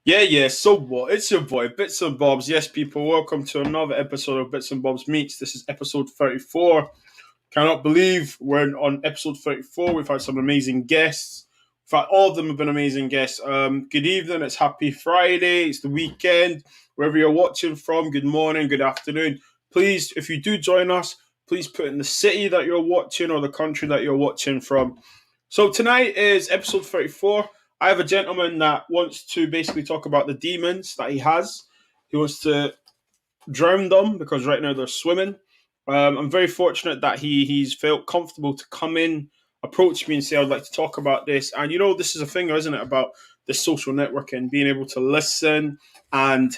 Yeah. So what? It's your boy, Bits and Bobs. Yes, people, welcome to another episode of Bits and Bobs Meets. This is episode 34. Cannot believe we're on episode 34. We've had some amazing guests. In fact, all of them have been amazing guests. Good evening. It's happy Friday. It's the weekend. Wherever you're watching from, good morning, good afternoon. Please, if you do join us, please put in the city that you're watching or the country that you're watching from. So tonight is episode 34. I have a gentleman that wants to basically talk about the demons that he has. He wants to drown them because right now they're swimming. I'm very fortunate that he's felt comfortable to come in, approach me and say, I'd like to talk about this. And you know, this is a thing, isn't it, about this social networking, being able to listen and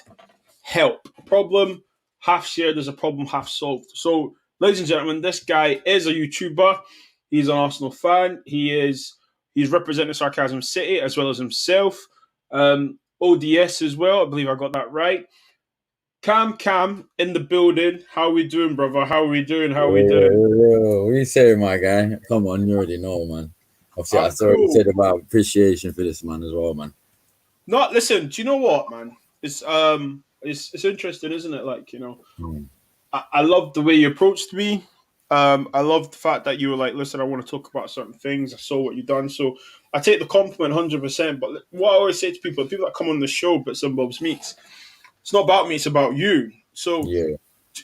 help. A problem half shared is a problem half solved. So, ladies and gentlemen, this guy is a YouTuber. He's an Arsenal fan. He's representing Sarcasm City as well as himself. ODS as well. I believe I got that right. Cam in the building. How we doing, brother? How we doing? What you say, my guy? Come on, you already know, man. Obviously, I already said about appreciation for this man as well, man. No, listen. Do you know what, man? It's interesting, isn't it? Like, you know, I love the way you approached me. I love the fact that you were like, listen, I want to talk about certain things. I saw what you've done. So I take the compliment 100%. But what I always say to people that come on the show, Bits and Bobs Meets, it's not about me, it's about you. So yeah.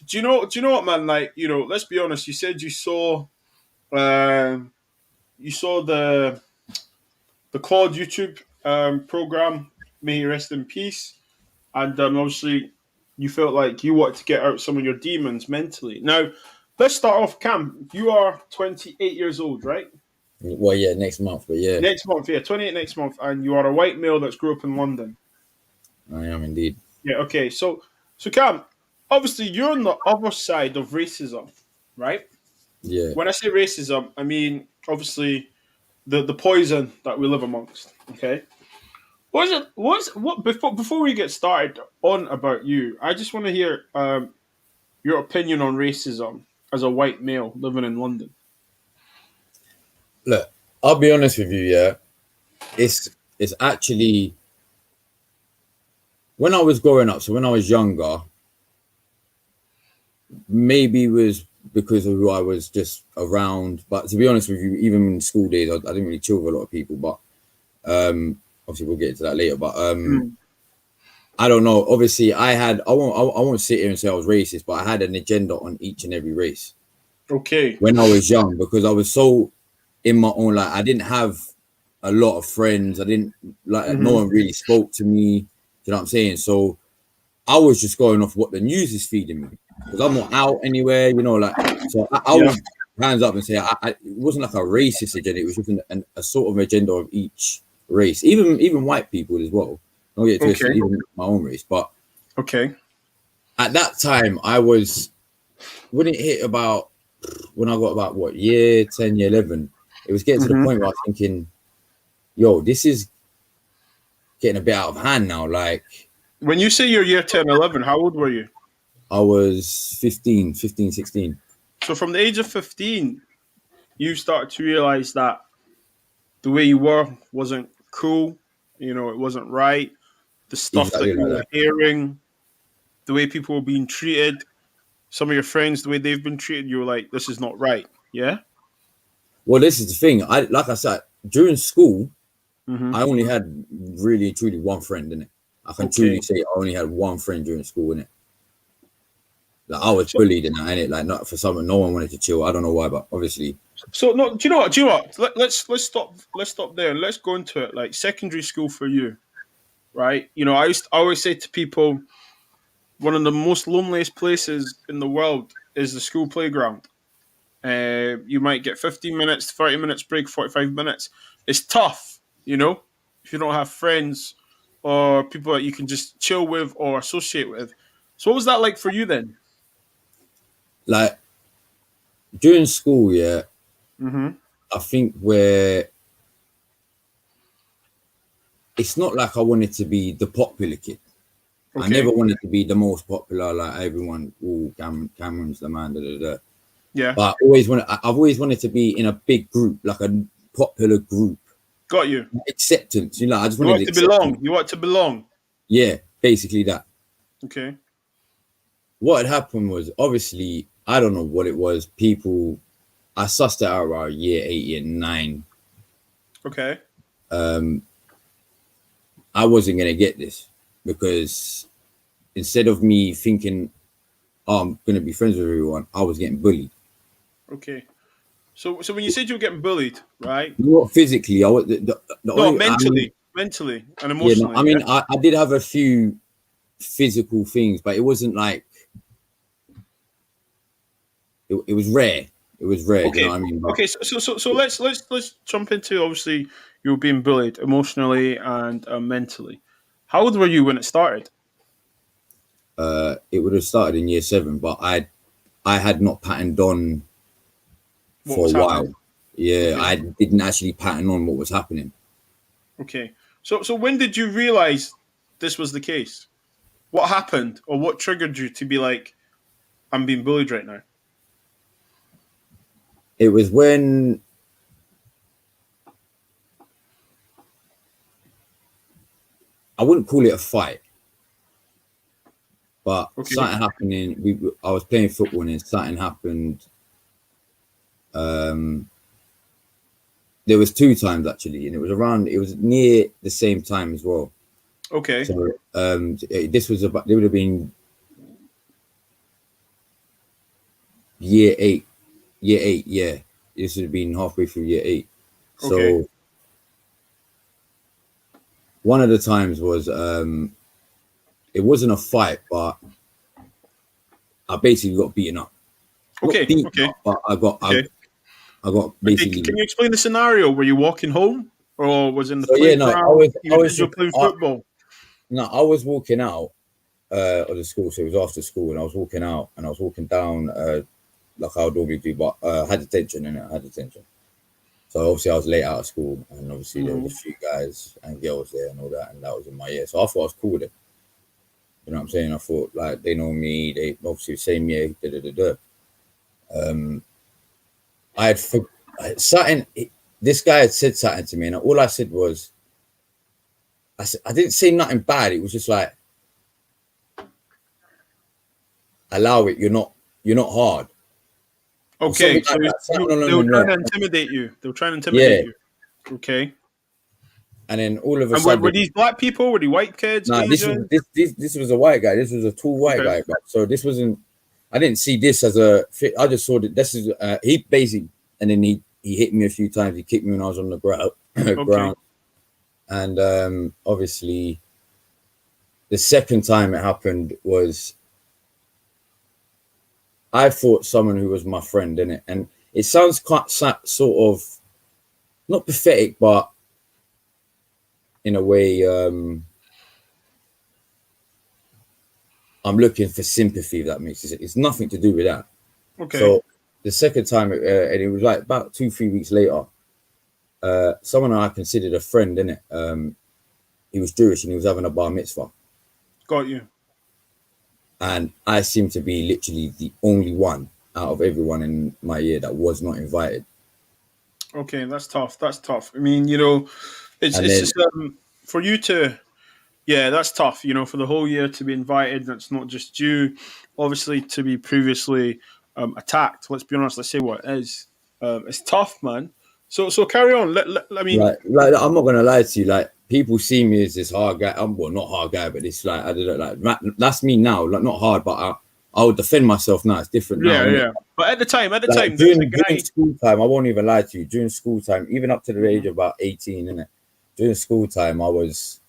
Do you know what, man? Like, you know, let's be honest. You said you saw the Claude YouTube program, may he rest in peace. And obviously you felt like you wanted to get out some of your demons mentally. Now, let's start off, Cam. You are 28 years old, right? Well, yeah, next month, but yeah. Next month, yeah, 28 next month. And you are a white male that's grew up in London. I am indeed. Yeah, okay. So Cam, obviously you're on the other side of racism, right? Yeah. When I say racism, I mean, obviously, the poison that we live amongst, okay? Before we get started on about you, I just want to hear your opinion on racism as a white male living in London. Look, I'll be honest with you, yeah. It's actually, when I was growing up, so when I was younger, maybe it was because of who I was just around. But to be honest with you, even in school days, I didn't really chill with a lot of people. But obviously we'll get into that later. But I don't know. Obviously, I won't sit here and say I was racist, but I had an agenda on each and every race. Okay. When I was young, because I was so in my own, like, I didn't have a lot of friends. I didn't like no one really spoke to me. Do you know what I'm saying? So I was just going off what the news is feeding me, because I'm not out anywhere, you know, like, so I was hands up and say it wasn't like a racist agenda. It was just a sort of agenda of each race, even white people as well. Don't get twisted, even my own race. But at that time, when it hit about, when I got about what, year 10, year 11, it was getting to the point where I was thinking, yo, this is getting a bit out of hand now. Like, when you say you're year 10, 11, how old were you? I was 15, 16. So from the age of 15, you started to realize that the way you were wasn't cool. You know, it wasn't right. The stuff that you were hearing, the way people were being treated, some of your friends, the way they've been treated, you were like, this is not right. Yeah? Well, this is the thing. Like I said, during school, I only had really and truly one friend, innit? I can truly say I only had one friend during school, innit? Like, I was bullied in that, innit? Like, not for something, no one wanted to chill. I don't know why, but obviously. So no, do you know what? Let's stop there and let's go into it. Like, secondary school for you, right? You know, I always say to people, one of the most loneliest places in the world is the school playground. You might get 15 minutes, 30 minutes break, 45 minutes. It's tough, you know, if you don't have friends or people that you can just chill with or associate with. So what was that like for you then? Like, during school, yeah, I think where it's not like I wanted to be the popular kid. I never wanted to be the most popular, like everyone, Cameron's the man, Yeah. But I've always wanted to be in a big group, like a popular group. Got you. Acceptance, you know. I just wanted to belong. You want to belong. Yeah, basically that. Okay. What had happened was, obviously, I don't know what it was. People, I sussed it out around year 8, year 9. Okay. I wasn't going to get this because instead of me thinking, oh, I'm going to be friends with everyone, I was getting bullied. Okay. So when you said you were getting bullied, right? Not physically. I was the No, only. mentally and Yeah, no, emotionally. I mean, I did have a few physical things, but it wasn't like it was rare. It was rare. Do you know Okay. what I mean? But, Okay. So let's jump into, obviously you were being bullied emotionally and mentally. How old were you when it started? it would have started in year 7, but I had not patterned on What for a was happening? while. Yeah, Okay. I didn't actually pattern on what was happening. Okay. So when did you realize this was the case? What happened, or what triggered you to be like, I'm being bullied right now? It was when I wouldn't call it a fight, but Okay. something happening. I was playing football and something happened. There was 2 times actually, and it was near the same time as well. Okay. So this was about, it would have been year 8, yeah. This would have been halfway through year 8. Okay. So one of the times was it wasn't a fight, but I basically got beaten up. Not Okay. beaten Okay. up, but I got Okay. Okay. basically. Can you explain the scenario? Were you walking home, or was it in the So yeah, no, playground? I You was said you were just playing football. no, I was walking out of the school. So it was after school, and I was walking out, and I was walking down like I would normally do, but I had detention in it. I had detention. So obviously I was late out of school, and obviously there was a few guys and girls there and all that, and that was in my year. So I thought I was cool with it. You know what I'm saying? I thought like they know me. They obviously same year. I had something. This guy had said something to me, and all I said was, I didn't say nothing bad. It was just like, allow it. You're not hard. Or Okay. something So like that. Something they along were them trying to lines. intimidate you. They were trying to Yeah. intimidate you. Okay. And then all of a And sudden, were these black people? Were they white kids? nah, Asian? this was a white guy. This was a tall white Okay. guy. But so this wasn't. I didn't see this as a fit. I just saw that this is he basically, and then he hit me a few times. He kicked me when I was on the ground, Okay. and obviously, the second time it happened was I fought someone who was my friend in it, and it sounds quite sort of not pathetic, but in a way, I'm looking for sympathy. If that makes sense. It's nothing to do with that. Okay. So the second time, and it was like about 2-3 weeks later, someone I considered a friend in it. He was Jewish and he was having a bar mitzvah, Got you. and I seemed to be literally the only one out of everyone in my year that was not invited. Okay, that's tough. That's tough. I mean, And it's then just for you to, yeah, that's tough. For the whole year to be invited, that's not just you. Obviously, to be previously attacked. Let's be honest. Let's say what it is. It's tough, man. So carry on. I mean, like I'm not gonna lie to you, like people see me as this hard guy. I'm well, not hard guy, but it's like I don't know, like that's me now. Like not hard, but I would defend myself now. It's different now, yeah, isn't it? yeah. But at the time, Like there was a during guy. school time, I won't even lie to you. During school time, even up to the age of about 18, innit? During school time, I was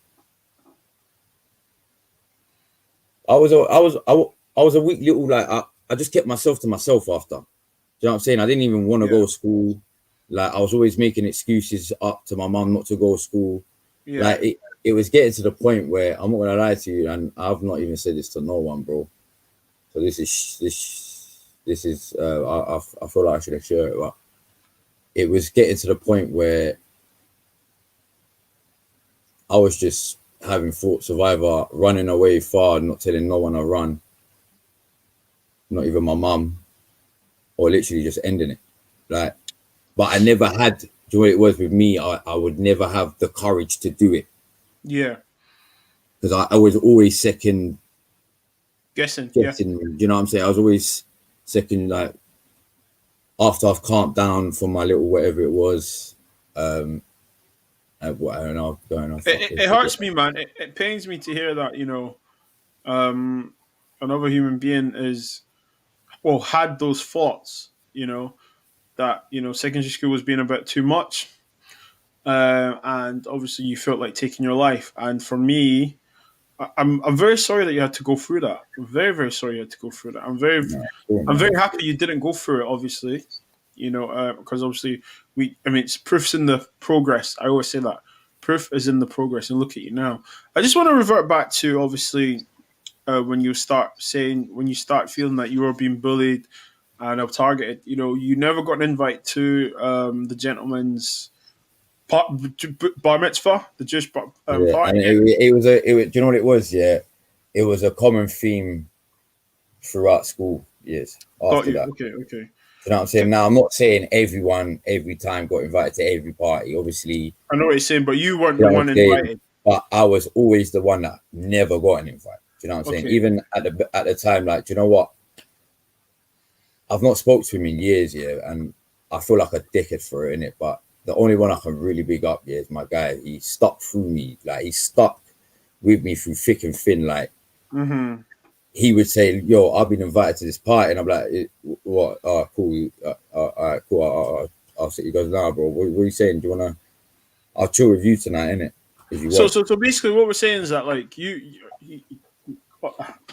a weak little like I just kept myself to myself after. Do you know what I'm saying? I didn't even want to Yeah, go to school. Like I was always making excuses up to my mum not to go to school. yeah. Like it was getting to the point where I'm not gonna lie to you, and I've not even said this to no one, bro. So this is I feel like I should have shared it, but it was getting to the point where I was just having thoughts of either running away far, not telling no one I run, not even my mum, or literally just ending it. Like, but I never had. Do you know what it was with me? I would never have the courage to do it Yeah. because I was always second Guessing. guessing. You know what I'm saying? I was always second, like after I've calmed down from my little whatever it was. And what I don't know going on. It hurts me, man. It pains me to hear that. Another human being had those thoughts. That secondary school was being a bit too much, and obviously you felt like taking your life. And for me, I'm very sorry that you had to go through that. I'm very, very sorry you had to go through that. I'm very happy you didn't go through it. Obviously, because obviously it's proof's in the progress. I always say that proof is in the progress, and look at you now. I just want to revert back to obviously when you start feeling that you were being bullied and targeted. You never got an invite to the gentleman's bar mitzvah, the Jewish party. And it was do you know what it was? Yeah, it was a common theme throughout school years after that. Okay. You know what I'm saying? Now, I'm not saying everyone every time got invited to every party. Obviously, I know what you're saying, but you weren't the one invited. But I was always the one that never got an invite. Do you know what I'm saying? Even at the time, like, do you know what? I've not spoke to him in years, and I feel like a dickhead for it, innit? But the only one I can really big up is my guy. He stuck through me, like he stuck with me through thick and thin. Like he would say, "Yo, I've been invited to this party," and I'm like, "What? Oh, cool. All right, cool. I'll sit." He goes, "Nah, bro. What are you saying? Do you wanna? I'll chill with you tonight, innit? If you want." So basically, what we're saying is that like you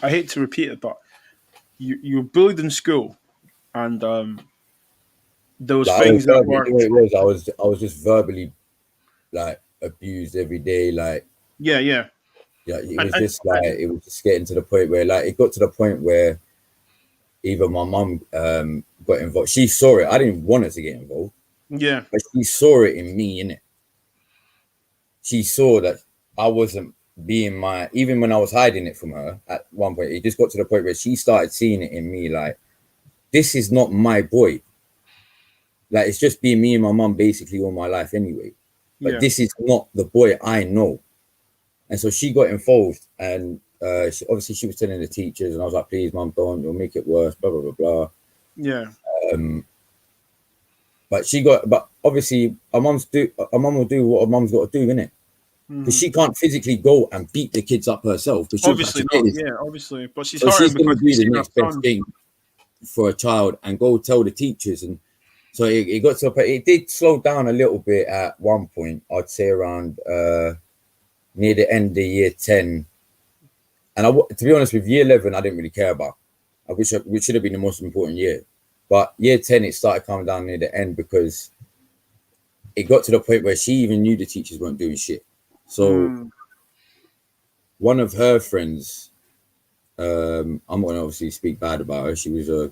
I hate to repeat it, but you were bullied in school, and those things that were. You know what it was? I was just verbally like abused every day. Like yeah. It was just like it was just getting to the point where like it got to the point where even my mum got involved. She saw it. I didn't want her to get involved. Yeah, but she saw it in me, innit? She saw that I wasn't being even when I was hiding it from her at one point. It just got to the point where she started seeing it in me. Like, this is not my boy. Like, it's just been me and my mum basically all my life anyway. But this is not the boy I know. And so she got involved, and she was telling the teachers, and I was like, "Please, mum, don't. You'll make it worse." Blah blah blah blah. Yeah. But obviously, a mum will do what a mum's got to do, innit? Because she can't physically go and beat the kids up herself. Obviously not. Yeah, obviously. But she's going to do the next best thing for a child and go tell the teachers. And so it got to a point. It did slow down a little bit at one point. I'd say around near the end of year 10. And to be honest, with year 11, I didn't really care about. Which should have been the most important year. But year 10, it started coming down near the end because it got to the point where she even knew the teachers weren't doing shit. So one of her friends, I'm not going to obviously speak bad about her. She was a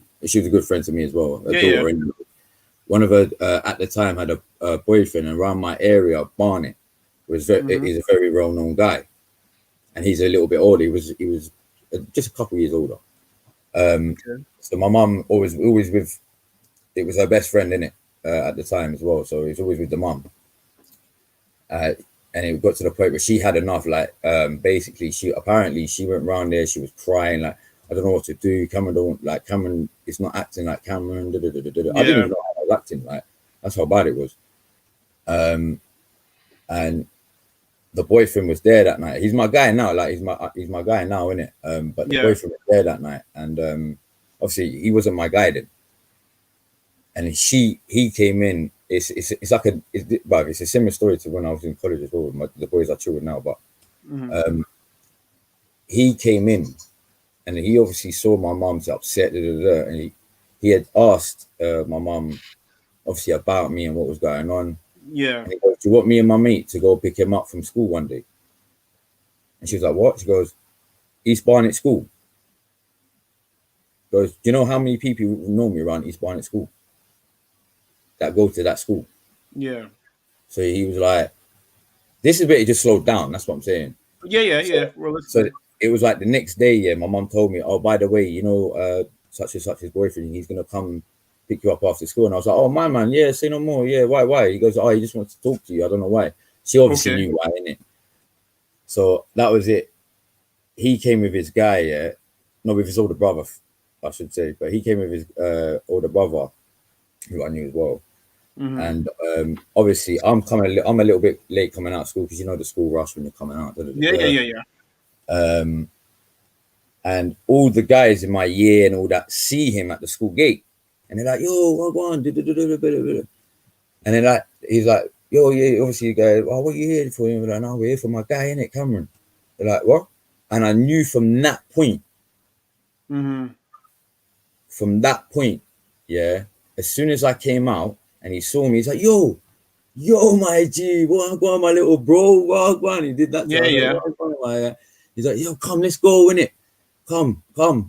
good friend to me as well. Her daughter. And one of her at the time had a boyfriend around my area, Barnet. He's a very well-known guy, and he's a little bit older. He was just a couple of years older. So my mum always with, it was her best friend in it at the time as well. So it was always with the mum. And it got to the point where she had enough. Like basically, she went around there. She was crying like, "I don't know what to do. Cameron is not acting like Cameron." I didn't even know how I was acting. Like, that's how bad it was. And the boyfriend was there that night. He's my guy now. Like he's my guy now, innit? But the boyfriend was there that night, and obviously he wasn't my guy then. And he came in. It's a similar story to when I was in college as well. The boys are children now, but he came in, and he obviously saw my mum's upset, and he had asked my mum obviously about me and what was going on. Yeah. And he goes, "Do you want me and my mate to go pick him up from school one day?" And she was like, "What?" She goes, "East Barnet School." She goes, "Do you know how many people know me around East Barnet School that go to that school?" Yeah. So he was like, this is where it just slowed down. That's what I'm saying. Yeah. So it was like the next day, my mum told me, "Oh, by the way, such and such his boyfriend, he's going to come pick you up after school." And I was like, "Oh, my man, yeah, say no more. Yeah, why?" He goes, "Oh, he just wants to talk to you. I don't know why." She obviously knew why, innit? So that was it. he came with his guy, yeah, not with his older brother, I should say, but he came with his older brother, who I knew as well. And obviously, I'm a little bit late coming out of school because you know the school rush when you're coming out. Yeah. And all the guys in my year and all that see him at the school gate, and they're like, "Yo, what going?" And then like he's like, "Yo, yeah, obviously you guys, oh, what are you here for?" And we're like, "No, we're here for my guy, innit, Cameron." They're like, "What?" And I knew from that point, yeah, as soon as I came out and he saw me, he's like, "Yo, my G, what on, my little bro, what on?" He did that. Yeah. He's like, "Yo, come, let's go, innit? Come,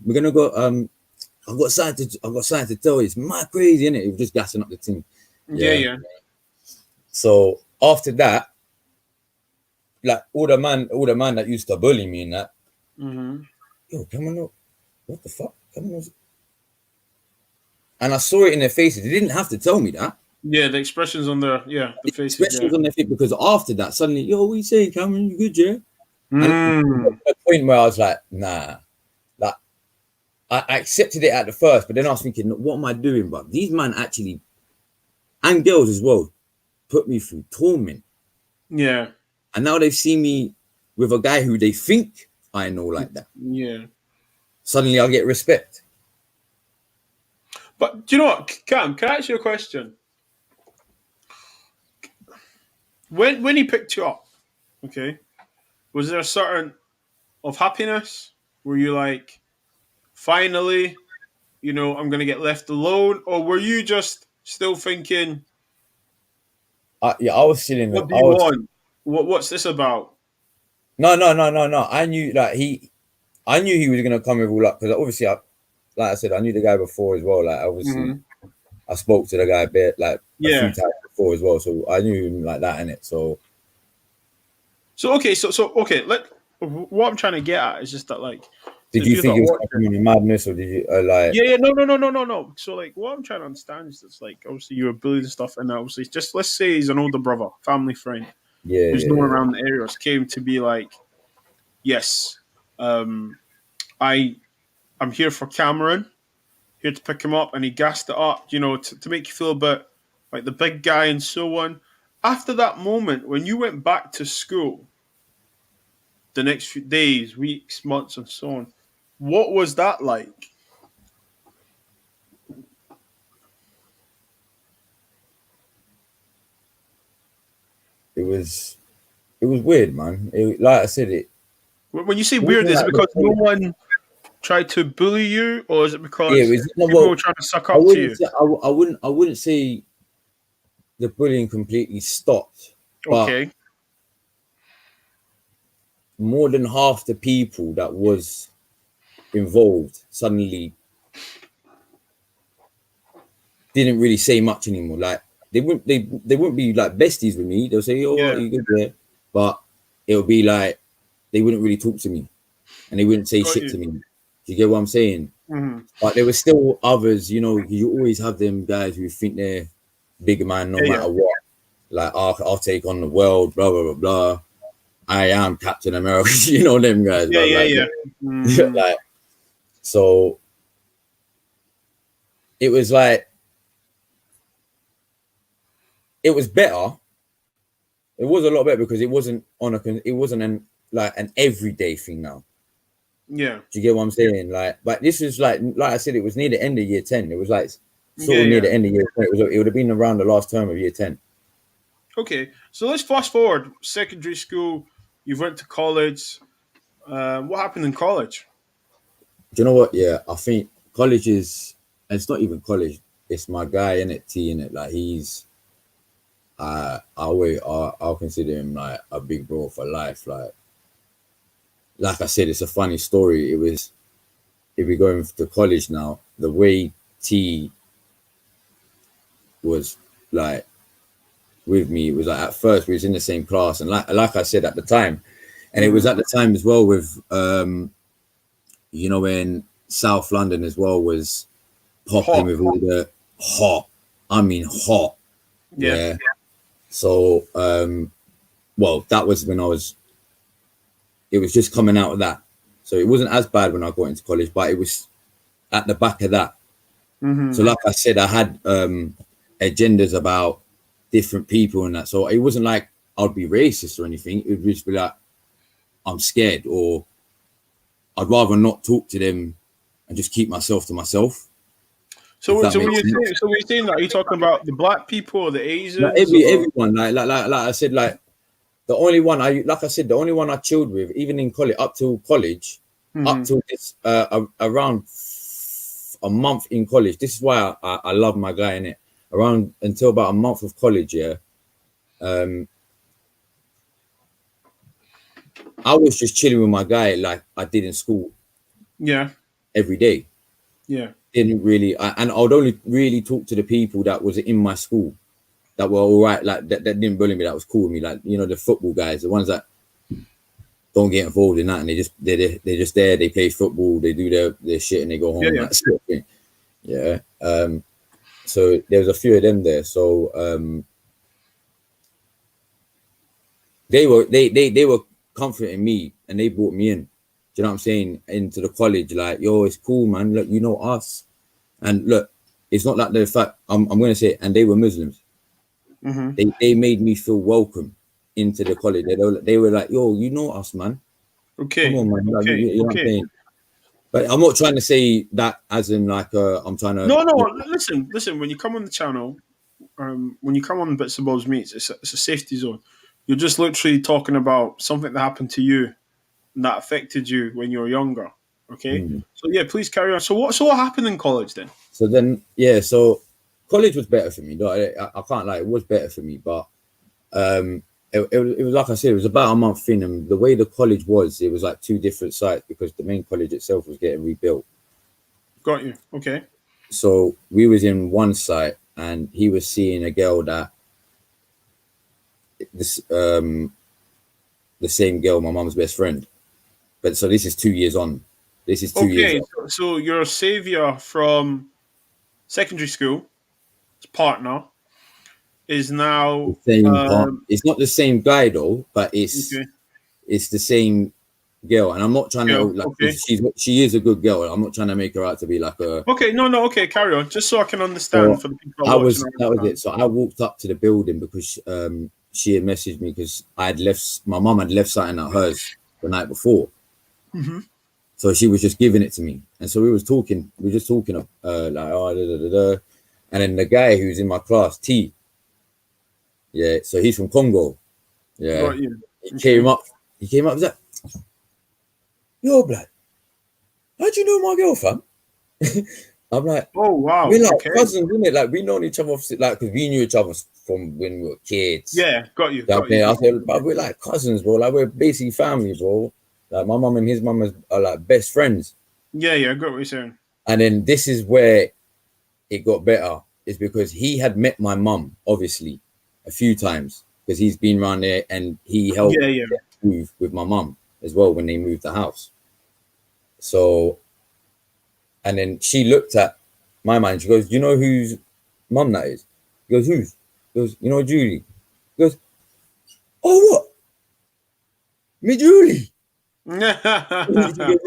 we're gonna go. I've got something to tell you. It's mad crazy, innit?" He was just gassing up the team. Yeah. So after that, like all the man that used to bully me and that, yo, come on up. What the fuck? Come on. And I saw it in their faces. They didn't have to tell me that. Yeah, the expressions on their the faces. Expressions on their face, because after that, suddenly, yo, what you saying, Cameron? You good, yeah? And at the point where I was like, nah. Like I accepted it at the first, but then I was thinking, what am I doing? But these men actually, and girls as well, put me through torment. Yeah. And now they've seen me with a guy who they think I know like that. Yeah. Suddenly I get respect. But do you know what, Cam, can I ask you a question? When he picked you up, okay, was there a certain of happiness? Were you like, finally, I'm going to get left alone? Or were you just still thinking, I was sitting. what do you want? What's this about? No. I knew he was gonna come with all that, because obviously, like I said, I knew the guy before as well. Like obviously, I spoke to the guy a bit, like a few times before as well, so I knew him like that, innit? So okay, okay. What I'm trying to get at is just that, like, did you think it was coming in madness, or did you like? Yeah, no. So like, what I'm trying to understand is it's like, obviously you were bullied and stuff, and obviously just let's say he's an older brother, family friend, who's known around the areas, came to be like, yes, I'm here for Cameron, here to pick him up, and he gassed it up, to make you feel a bit like the big guy and so on. After that moment, when you went back to school, the next few days, weeks, months, and so on, what was that like? It was weird, man. Like I said, when you say weird, is it because no one tried to bully you, or is it because people were trying to suck up to you? I wouldn't say the bullying completely stopped. Okay. But more than half the people that was involved suddenly didn't really say much anymore. Like they wouldn't be like besties with me. They'll say, "Oh, you good there?" But it would be like they wouldn't really talk to me, and they wouldn't say shit to me. Do you get what I'm saying? But there were still others. You always have them guys who think they're bigger man no matter what. Like, I'll take on the world, blah blah blah blah. I am Captain America. Them guys. Like, so it was like, it was better. It was a lot better because it wasn't an everyday thing now. Yeah. Do you get what I'm saying? Like, but this was like I said, it was near the end of year 10. It was like sort of near the end of year 10. It would have been around the last term of year 10. Okay, so let's fast forward. Secondary school, you went to college. What happened in college? Do you know what? Yeah, I think college is, and it's not even college. It's my guy in it, T in it. Like he's, I'll consider him like a big bro for life. Like I said, it's a funny story. It was, if we're going to college now, the way T was like with me, it was like at first we was in the same class, and like I said at the time, and it was at the time as well with when South London as well was popping with all the hot. Yeah. So that was when it was just coming out of that. So it wasn't as bad when I got into college, but it was at the back of that. So like I said, I had agendas about different people and that. So it wasn't like I'd be racist or anything. It would just be like, I'm scared, or I'd rather not talk to them and just keep myself to myself. So when you're saying that, are you talking about the black people or the Asians? Like everyone, like I said, like the only one the only one I chilled with, even in college, up till college, up till this around a month in college. This is why I love my guy in it. Around until about a month of college, yeah. I was just chilling with my guy like I did in school. Yeah. Every day. Yeah. Didn't really, and I would only really talk to the people that was in my school that were all right, like that didn't bully me, that was cool with me, like, you know, the football guys, the ones that don't get involved in that, and they're just there, they play football, they do their shit, and they go home. Yeah, yeah. That sort of thing. Yeah. So there was a few of them there. So they were comforting me, and they brought me in. Do you know what I'm saying? Into the college, like, yo, it's cool, man. Look, you know us, and look, it's not like the fact I'm gonna say it, and they were Muslims. They made me feel welcome into the college. They were like, yo, you know us, man. Okay. Come on, man. Like, Okay. you know what I'm saying? But I'm not trying to say that as in like I'm trying to. No. Listen. When you come on the channel, when you come on Bits and Bobz Meets, it's a safety zone. You're just literally talking about something that happened to you that affected you when you were younger. Okay. So yeah, please carry on. So what happened in college then? So then, yeah, so college was better for me. No, I can't lie, it was better for me, but it was like I said, it was about a month in, and the way the college was, it was like two different sites because the main college itself was getting rebuilt. Got you. Okay. So we was in one site, and he was seeing a girl that the same girl, my mom's best friend. But so this is 2 years on. This is 2 years on. So your savior from secondary school, his partner, is now the same it's not the same guy though, but it's the same girl. And I'm not trying to like she is a good girl. I'm not trying to make her out to be like a okay, carry on. Just so I can understand for the people that was it. So I walked up to the building because she had messaged me because my mum had left something at hers the night before. So she was just giving it to me, and so we were just talking like, and then the guy who's in my class, T, yeah, so he's from Congo, yeah, he came up, he's like, yo, blood, how'd you know my girl, fam? I'm like, oh wow, we're like cousins, isn't it? Like we known each other, like, because we knew each other from when we were kids. Yeah, got you. I said, but we're like cousins, bro. Like we're basically family, bro. Like my mum and his mum are like best friends. Yeah, I got what you're saying. And then this is where it got better, is because he had met my mum, obviously, a few times because he's been around there and he helped move with my mum as well when they moved the house. So, and then she looked at my man. She goes, "You know whose mum that is?" He goes, "Whose?" He goes, "You know Julie." He goes, "Oh, what? Me Julie?" Yeah, I was like,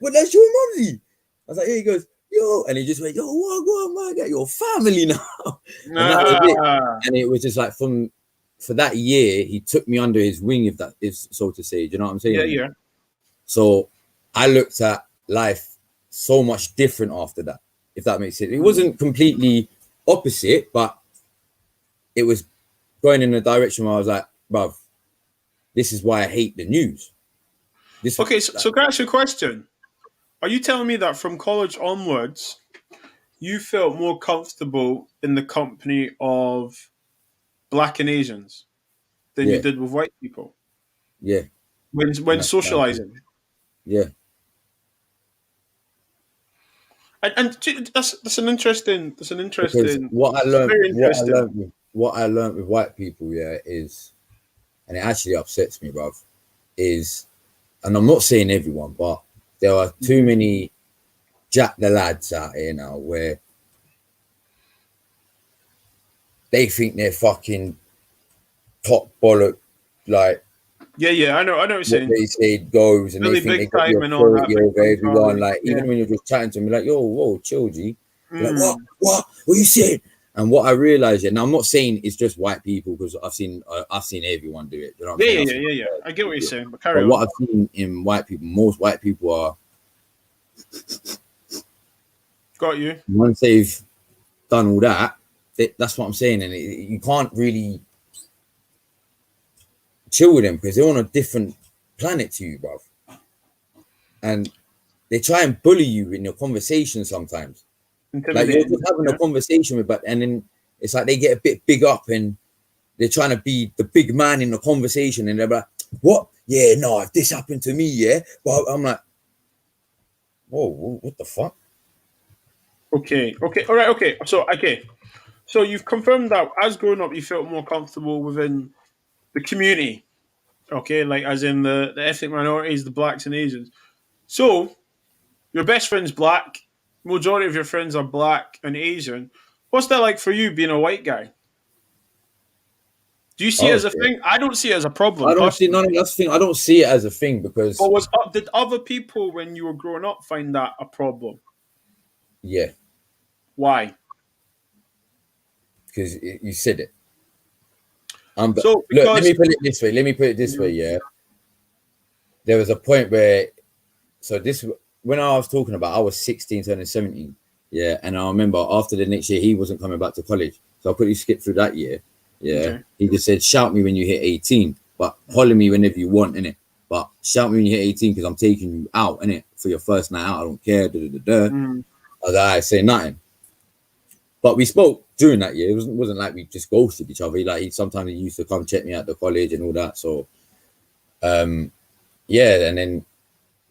"But that's your mumsy." I was like, "Yeah." He goes, "Yo," and he just went, "Yo, what, go on, man, get your family now." And that was it. And it was just like for that year, he took me under his wing, if that is so to say. Do you know what I'm saying? Yeah. So I looked at life so much different after that, if that makes sense. It wasn't completely opposite, but it was going in a direction where I was like, bruv, this is why I hate the news. So can I ask you a question? Are you telling me that from college onwards, you felt more comfortable in the company of Black and Asians than you did with white people? Yeah. When socializing? Yeah. And that's an interesting. Because what I learned with white people, is, and it actually upsets me, bruv, is, and I'm not saying everyone, but there are too many Jack the lads out here now where they think they're fucking top bollock, like Yeah. I know what you're what saying. they say goes, and Really they think they big got time your and all that. authority Big over time everyone. Charlie. Like Yeah. even when you're just chatting to me, like, yo, whoa, chill, G. You're like, Mm. what you saying? And what I realized, yeah, now I'm not saying it's just white people because I've seen everyone do it. You know what I'm saying? I've seen Yeah. I get what you're saying, but carry but on. what I've seen in white people, most white people are Got you. once they've done all that, that's what I'm saying, and you can't really chill with them because they're on a different planet to you, bruv. And they try and bully you in your conversation sometimes. Like you're Intimidating. just having a Yeah. conversation with, but and then it's like they get a bit big up and they're trying to be the big man in the conversation, and they're like, "What? Yeah, no, if this happened to me, yeah." But I'm like, "Whoa, what the fuck?" Okay. All right. Okay. So you've confirmed that as growing up, you felt more comfortable within the community. Okay, like as in the ethnic minorities, the blacks and Asians. So your best friend's black. Majority of your friends are black and Asian. What's that like for you being a white guy? Do you see it Oh as a shit! thing? I don't see it as a problem I don't see personally. none of that's the thing. I don't see it as a thing because But did other people when you were growing up find that a problem? yeah, Why? because you said it. But So look, let because me put it this way. Let me put it this way. Mhm. Yeah, there was a point where this when I was talking about I was 16 turning 17. Yeah, and I remember after the next year he wasn't coming back to college, so I quickly skipped through that year. Yeah, Okay. he just said, "Shout me when you hit 18, but holler me whenever you want, innit? But shout me when you hit 18 because I'm taking you out, innit, for your first night out. I don't care." Da, da, da, da. Mm. I was like, "I say nothing." But we spoke during that year. It wasn't like we just ghosted each other. Like he sometimes he used to come check me at the college and all that. So yeah, and then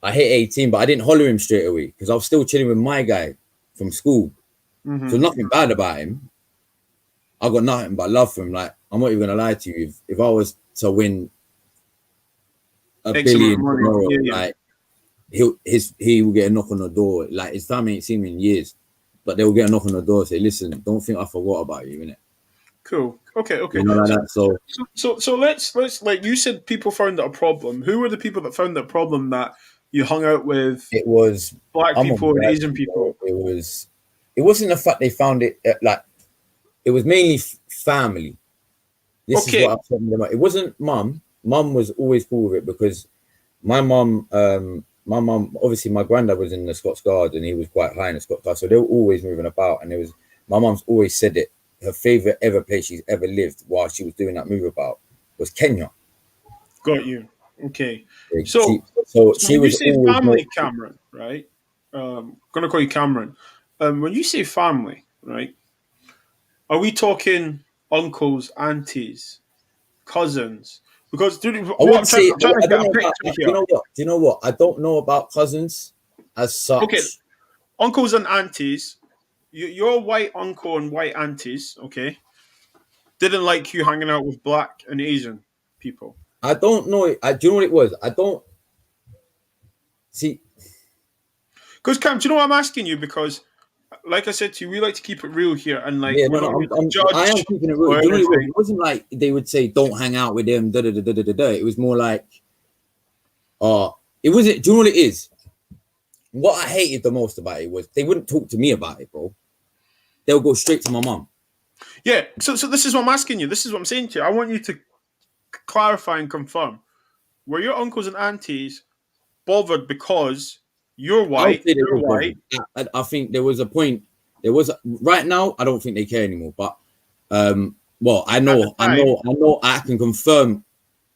I hit 18, but I didn't holler him straight away because I was still chilling with my guy from school. So Hmm. nothing bad about him. I got nothing but love for him. Like I'm not even gonna lie to you. If I was to win a X amount of billion money. tomorrow, Yeah. like he will get a knock on the door. Like his family ain't seen him in years, but they will get a knock on the door and say, "Listen, don't think I forgot about you, innit?" Cool. Okay. You know, like that. So So let's like you said, people found it a problem. Who were the people that found it a problem that you hung out with? it was. Black I'm a people and black Asian people. people. It was. It wasn't the fact they found it like. It was mainly family. This is Okay. what upset me the most. It wasn't mum. Mum was always cool with it because my mum, obviously my granddad was in the Scots Guard and he was quite high in the Scots Guard, so they were always moving about. And my mum's always said it. Her favorite ever place she's ever lived while she was doing that move about was Kenya. Got you. Okay. Like, So so so she when you was say always more. family, Cameron, right? Gonna call you Cameron. When you say family, right? Are we talking uncles, aunties, cousins? Because dude, I what wouldn't say. I'm trying to I get don't a know about. picture Do you here. know what? Do you know what? I don't know about cousins as Okay, such. uncles and aunties. Your white uncle and white aunties, okay, didn't like you hanging out with black and Asian people. I don't know. Do you know what it was? I don't see. Because Cam, do you know what I'm asking you? Because, like I said to you, we like to keep it real here, and like Yeah, we're no, not no, here to I am judge keeping it real. or Do you know what it was? anything. It wasn't like they would say, "Don't hang out with them." Da da da da da da. Da. It was more like, it wasn't. Do you know what it is? What I hated the most about it was they wouldn't talk to me about it, bro. They'll go straight to my mum. Yeah. So this is what I'm asking you. This is what I'm saying to you. I want you to clarify and confirm. Were your uncles and aunties bothered because you're I would white, say they they're was white bothered. I think there was a point. Right now. I don't think they care anymore. But well, I at the know, I time? know, I know. I can confirm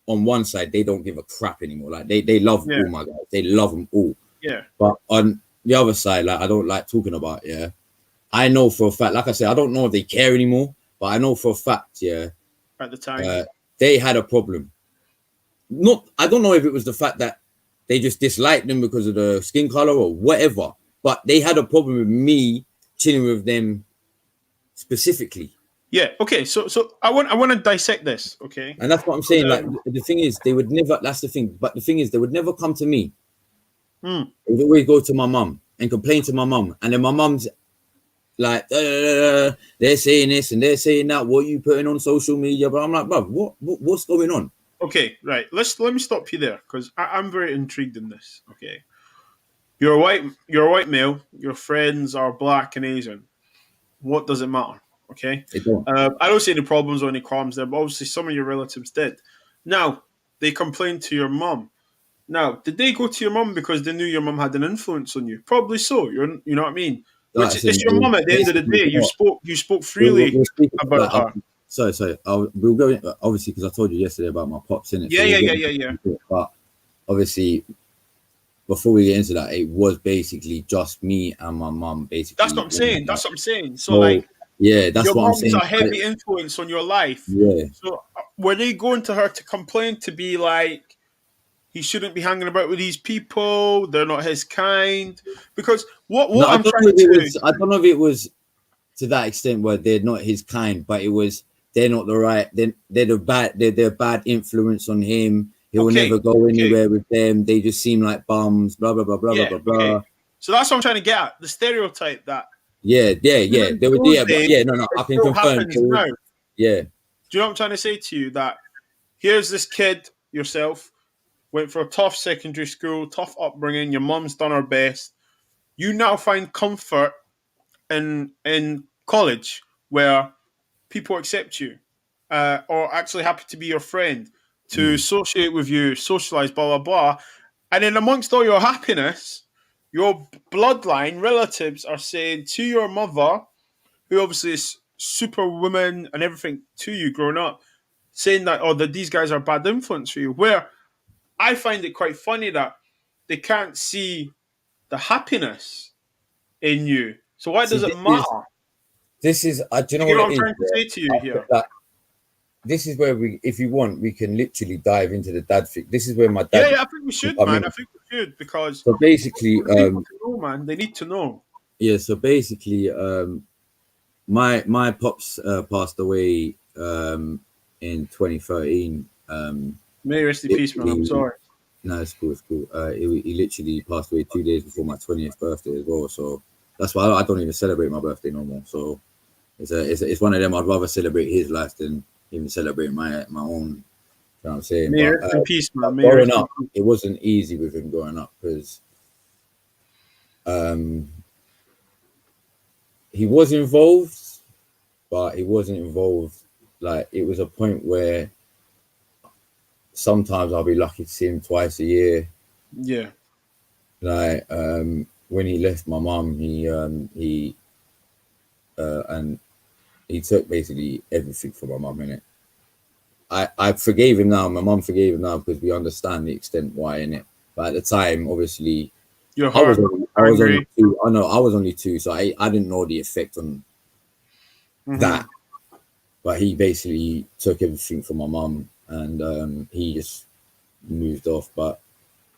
on one side they don't give a crap anymore. Like they love Yeah. all my guys. They love them all. Yeah. But on the other side, like I don't like talking about. Yeah, I know for a fact. Like I said, I don't know if they care anymore. But I know for a fact. Yeah, At the time. uh, they had a problem. I don't know if it was the fact that they just disliked them because of the skin color or whatever, but they had a problem with me chilling with them specifically. Yeah. Okay. So I want to dissect this. Okay. And that's what I'm 'Cause, saying. Like the thing is, they would never. That's the thing. But the thing is, they would never come to me. hmm. They would always go to my mum and complain to my mum, and then my mum's like, they're saying this and they're saying that. What are you putting on social media? But I'm like, bro, what's going on? Okay, right. Let me stop you there because I'm very intrigued in this. Okay, you're a white male. Your friends are black and Asian. What does it matter? Okay, It don't. I don't see any problems or any qualms there, but obviously some of your relatives did. Now they complained to your mum. Now, did they go to your mum because they knew your mum had an influence on you? Probably so. You know what I mean. Which Like, so it's your mum at the end of the basically, day. you know what? You spoke freely We'll speak about like her. sorry. We'll go in, obviously because I told you yesterday about my pops in it. So Yeah, we'll yeah, get yeah, yeah, into yeah. it. But obviously, before we get into that, it was basically just me and my mum. That's Basically, what I'm saying. That's what I'm saying. So so like, yeah, that's your what I'm mum's saying. a heavy influence on your life. Yeah, So were they going to her to complain to be like he shouldn't be hanging about with these people? They're not his kind. Because no, what I'm trying to I don't know if it was to that extent where they're not his kind, but it was they're not the right. They're a bad influence on him. He will okay, never go okay, anywhere with them. They just seem like bums. Blah blah blah blah blah yeah, blah okay. blah. So that's what I'm trying to get at. The stereotype that Yeah. even They were those yeah, but days yeah, no, it I can still confirm. happens now. Do Yeah, you know what I'm trying to say to you? That here's this kid yourself went for a tough secondary school, tough upbringing. Your mum's done her best. You now find comfort in college where people accept you, or actually happy to be your friend, to associate with you, socialize, blah blah blah. And then amongst all your happiness, your bloodline relatives are saying to your mother, who obviously is superwoman and everything to you growing up, saying that that these guys are bad influence for you. Where I find it quite funny that they can't see the happiness in you. So why see, does it matter? this is. Do you know You get what what it I'm is? trying to say to you Yeah? here? Like, this is where we, if you want, we can literally dive into the dad thing. This is where my Yeah, dad yeah, I think we can should, come man. in. I think we should because So basically, for people to know, man, they need to know. yeah. So basically, my pops passed away in 2013. May rest in peace, man. I'm Literally, sorry. no, it's cool. It's cool. He literally passed away 2 days before my 20th birthday as well. So that's why I don't even celebrate my birthday no more. So it's one of them. I'd rather celebrate his life than even celebrate my own. You know what I'm saying? May But rest in peace, man. May growing rest in up, peace. it wasn't easy with him growing up because um, he was involved, but he wasn't involved. Like it was a point where sometimes I'll be lucky to see him twice a year. Yeah. Like when he left my mum, he and he took basically everything from my mum in it. I forgave him now. My mum forgave him now because we understand the extent why in it. But at the time, obviously, You're hurt, I was only angry. two. I know I was only two, so I didn't know the effect on Mm-hmm. that. But he basically took everything from my mum, and he just moved off. But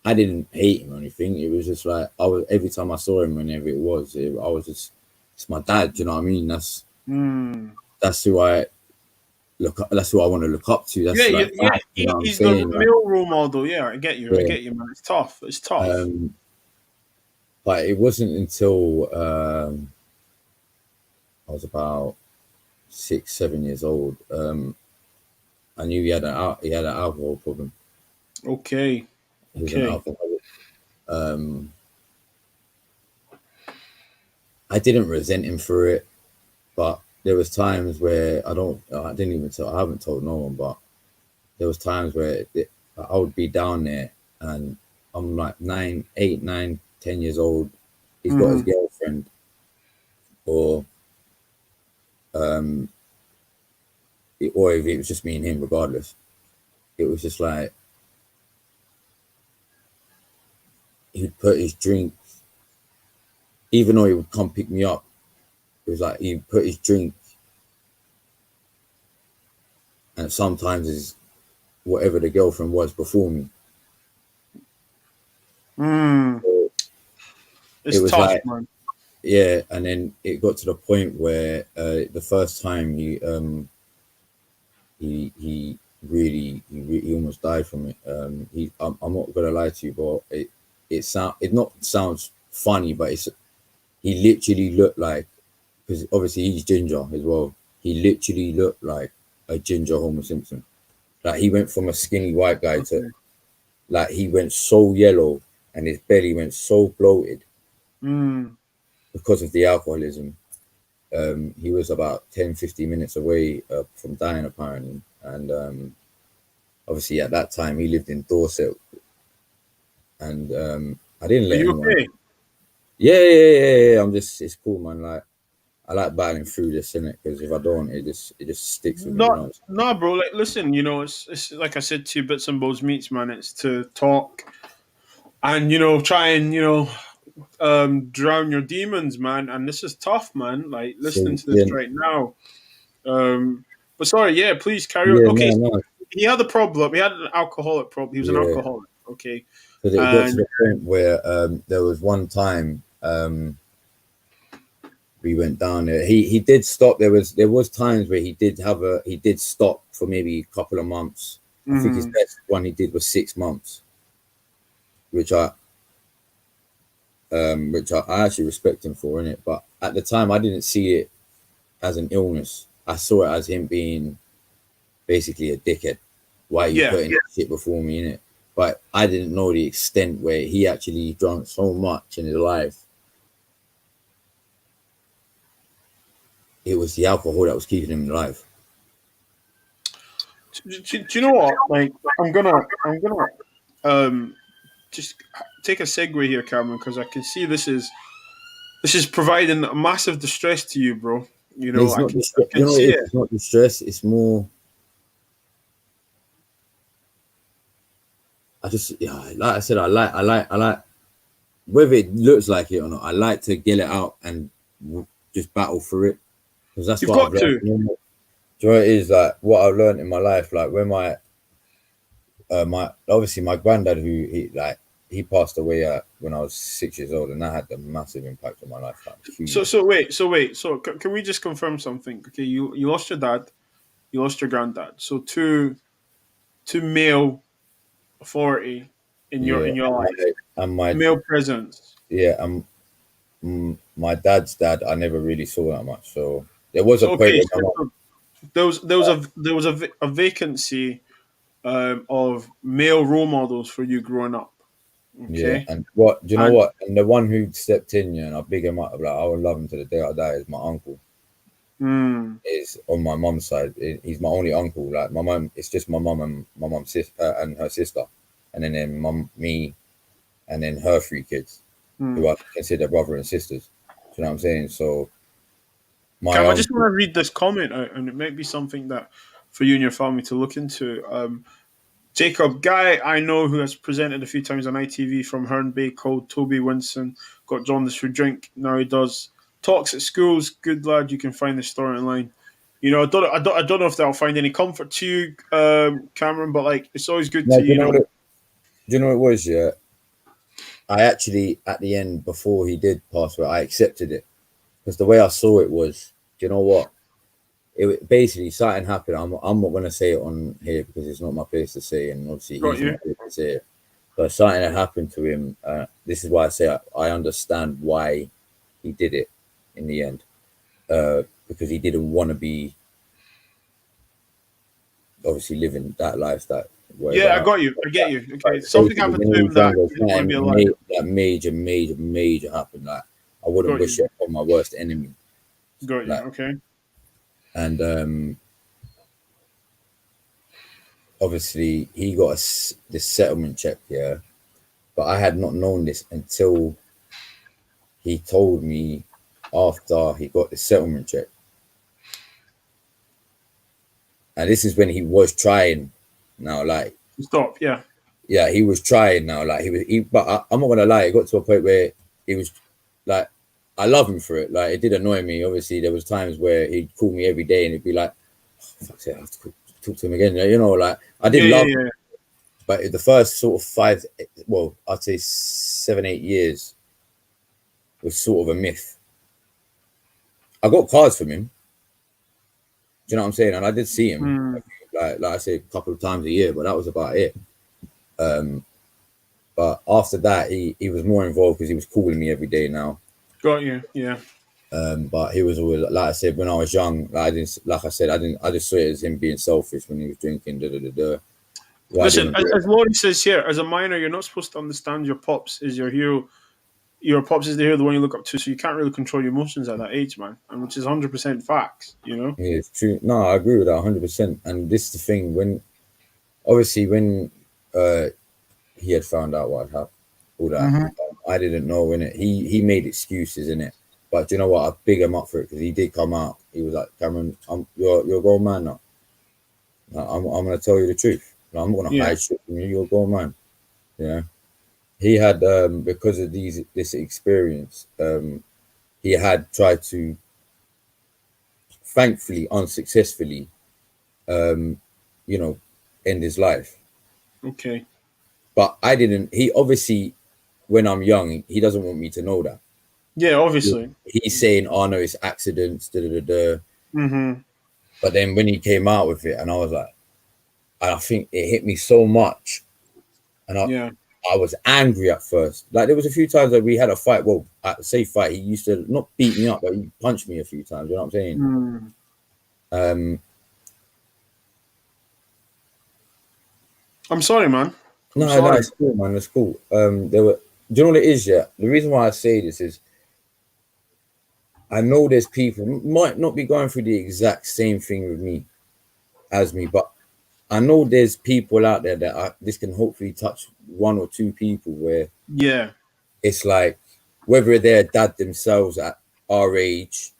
I didn't hate him or anything. It was just like I was every time I saw him, whenever I was just it's my dad. You know what I mean? Mm. That's who I look. That's who I want to look up to. Yeah, That's like yeah. you know what I'm He's the saying? Like, male role model. Yeah, I get you. I yeah. get you, man. It's tough. It's tough. But it wasn't until I was about 6, 7 years old. I knew he had an alcohol problem. Okay. He was an Okay. alcoholic. I didn't resent him for it, but there was times where I haven't told no one, but there was times where I would be down there and I'm like 9, 8, 9, 10 years old. He's got his Mm-hmm. girlfriend, or or if it was just me and him, regardless. It was just like he'd put his drink, even though he would come pick me up. It was like he'd put his drink, and sometimes his whatever the girlfriend was before me. Mm. So it It's was tough, like, man. yeah, and then it got to the point where the first time he he almost died from it. I'm not gonna lie to you, but it not sounds funny, but he literally looked like, because obviously he's ginger as well. He literally looked like a ginger Homer Simpson. Like he went from a skinny white guy to like he went so yellow and his belly went so bloated because of the alcoholism. He was about 10-15 minutes away from dying apparently, and obviously at that time he lived in Dorset, and I didn't Are let you anyone. okay? Yeah. I'm just, it's cool, man. Like I like battling through this, innit? Because if I don't, it just sticks with me, you Not, know. no, bro. Like, listen, you know, it's like I said to you, Bits and Bobz Meets, man. It's to talk and try and drown your demons, man. And this is tough, man. Like listening So to this right now. But sorry, yeah, please carry on. yeah, Okay, so no, he had a problem. He had an alcoholic problem. He was an yeah. alcoholic. Okay, Because it got to and the point where there was one time we went down there. He did stop. There was times where he did stop for maybe a couple of months. I think his best one he did was 6 months, which I actually respect him for, innit? But at the time, I didn't see it as an illness. I saw it as him being basically a dickhead. Why are you yeah, putting shit before me, innit? But I didn't know the extent where he actually drank so much in his life. It was the alcohol that was keeping him alive. do you know what? Like, I'm gonna just take a segue here, Cameron, because I can see this is providing a massive distress to you, bro. You know, It's I not can distress. I You can know, see it. it's not distress. It's more. I just, yeah, like I said, I like. Whether it looks like it or not, I like to get it out and just battle through it because that's You've what I've got learned. to. You know what it is, like what I've learned in my life. Like when my obviously my granddad, who he passed away when I was 6 years old, and that had a massive impact on my life. Like So huge. so wait, so wait, so can we just confirm something? Okay, you lost your dad, you lost your granddad. So two male authority in your Yeah, life, and my male presence. yeah, my dad's dad, I never really saw that much. So there was a So point okay, where my mom, so there was a vacancy of male role models for you growing up. yeah, Okay, and what do you know and what? And the one who stepped in, yeah, and I big him up, like I would love him to the day I die, is my uncle. mm, Is on my mum's side. He's my only uncle. Like my mum, it's just my mum and my mum's sister and her sister, and then mum, me, and then her three kids, mm. who I consider brother and sisters. Do you know what I'm saying? So my Cam, I just uncle, want to read this comment out, and it might be something that for you and your family to look into. Jacob, guy I know who has presented a few times on ITV from Herne Bay called Toby Winson, got jaundice for drink. Now he does talks at schools. Good lad, you can find the story online. I don't know if that'll find any comfort to you, Cameron, but like it's always good no, to do you know what do you know what it was? Yeah, I actually at the end before he did pass away, I accepted it because the way I saw it was, do you know what? It basically something happened. I'm not gonna say it on here because it's not my place to say, and obviously got he's you. not here to say it. But something that happened to him. This is why I say I understand why he did it in the end. Because he didn't want to be obviously living that life that Yeah, whatever I happened. got you. I get you. Okay, Like something basically, happened when to he him was that younger, he didn't want to be alive. something major happened. Like I wouldn't Got wish you. it on my worst enemy. Got you. Like Okay. and obviously he got this settlement check here, but I had not known this until he told me after he got the settlement check. And this is when he was trying now, like, Stop. Yeah. yeah, he was trying now, like, but I'm not gonna lie, it got to a point where he was like, I love him for it. Like, it did annoy me. Obviously, there was times where he'd call me every day and he'd be like, oh, fuck's sake, I have to talk to him again. You know, like, I did Yeah. Yeah. love him, Yeah. but the first sort of well, I'd say 7-8 years was sort of a myth. I got cards from him. Do you know what I'm saying? And I did see him, Mm, like I say, a couple of times a year, but that was about it. But after that, he was more involved because he was calling me every day now. got you. Yeah. But he was always, like I said, when I was young, I just saw it as him being selfish when he was drinking. What I Listen, didn't do as Laurie says here, as a minor, you're not supposed to understand your pops is your hero. Your pops is the hero, the one you look up to, so you can't really control your emotions at that age, man. And which is 100% facts, you know? Yeah, it's true. No, I agree with that 100%. And this is the thing, when he had found out what had happened, all that, I didn't know in it. He made excuses in it. But do you know what? I big him up for it because he did come out. He was like, Cameron, you're a grown man now. I'm gonna tell you the truth. I'm not gonna hide shit from you. You're a grown man. Yeah. He had because of this experience, he had tried to, thankfully unsuccessfully, end his life. Okay. But I didn't. He obviously, when I'm young, he doesn't want me to know that. Yeah, obviously. He's saying, "Oh no, it's accidents." Da, da, da, da. Mm-hmm. But then when he came out with it, and I was like, I think it hit me so much, and I was angry at first. Like there was a few times that we had a fight. Well, I say fight. He used to not beat me up, but he punched me a few times. You know what I'm saying? I'm sorry, man. No, it's cool, man. It's cool. There were. Do you know what it is? Yeah, the reason why I say this is, I know there's people might not be going through the exact same thing with me as me, but I know there's people out there that this can hopefully touch one or two people where it's like whether they're dad themselves at our age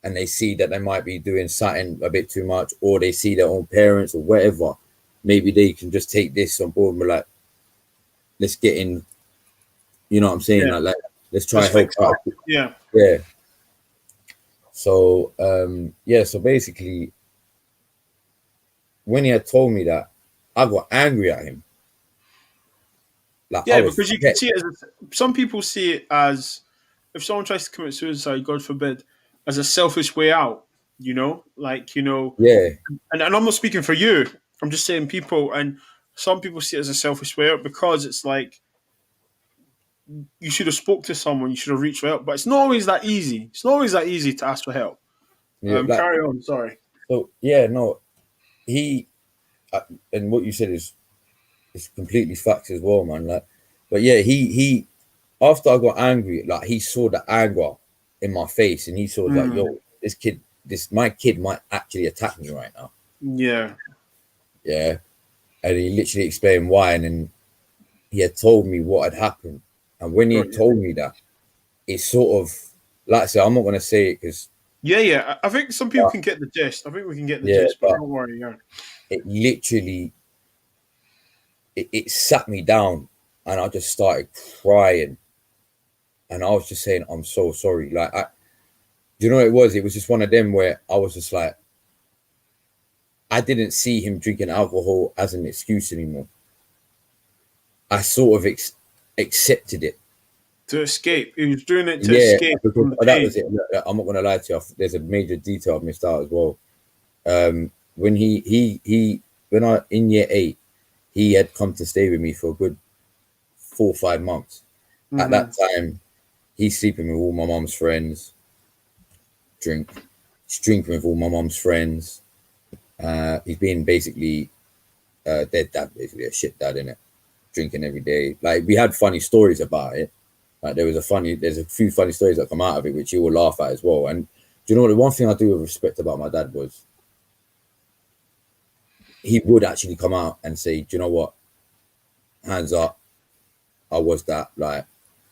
and they see that they might be doing something a bit too much, or they see their own parents or whatever, maybe they can just take this on board and be like, let's get in, you know what I'm saying? Like let's try and help out. Yeah. So so basically when he had told me that, I got angry at him. Like, because you can see it as some people see it as if someone tries to commit suicide, God forbid, as a selfish way out, you know? Like, you know, and I'm not speaking for you. I'm just saying people, and some people see it as a selfish way out because it's like you should have spoke to someone, you should have reached for help, but it's not always that easy. It's not always that easy to ask for help. Carry on, sorry. So he and what you said is completely facts as well, man. Like, but he after I got angry, like he saw the anger in my face, and he saw like, yo, my kid might actually attack me right now. Yeah, and he literally explained why, and then he had told me what had happened, and when he told me that, it sort of, like I said, I'm not gonna say it because I think some people can get the gist. I think we can get the gist, but don't worry. It literally it sat me down, and I just started crying, and I was just saying, I'm so sorry. Like, do you know what it was? It was just one of them where I was just like, I didn't see him drinking alcohol as an excuse anymore. I sort of accepted it. To escape. He was doing it to escape. From the pain. That was it. I'm not going to lie to you. There's a major detail I missed out as well. When when I in year 8, he had come to stay with me for a good 4 or 5 months. At that time, he's sleeping with all my mum's friends. He's drinking with all my mum's friends. He's been basically dead dad, basically a shit dad, innit? Drinking every day. Like, we had funny stories about it. Like, there's a few funny stories that come out of it which you will laugh at as well. And do you know what? The one thing I do with respect about my dad was he would actually come out and say, do you know what? Hands up. I was that. Like,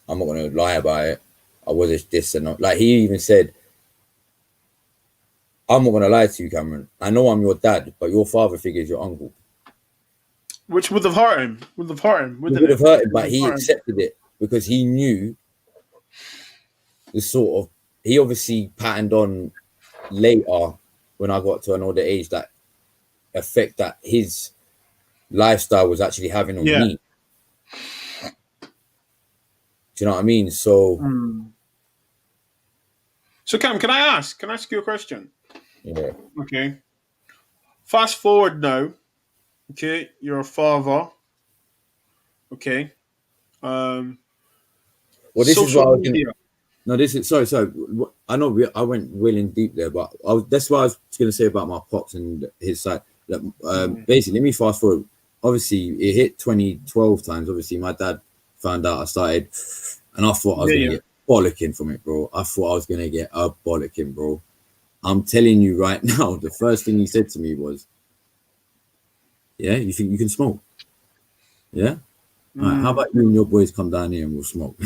I'm not going to lie about it. I was this and that. Like, he even said, I'm not going to lie to you, Cameron. I know I'm your dad, but your father figure is your uncle. Which would have hurt him. It would have hurt him, but he accepted it because he knew the sort of, he obviously patterned on later when I got to an older age that effect that his lifestyle was actually having on me. Do you know what I mean? So, Cam, can I ask you a question? Yeah. Okay. Fast forward now. Okay, you're a father. Okay. Well, this is what I was No, this is sorry. I know I went willing deep there, but that's what I was going to say about my pops and his side. Basically, let me fast forward. Obviously, it hit 2012 times. Obviously, my dad found out I started, and I thought I was going to get bollocking from it, bro. I thought I was going to get a bollocking, bro. I'm telling you right now, the first thing he said to me was, "Yeah, you think you can smoke? Yeah, all right. How about you and your boys come down here and we'll smoke?"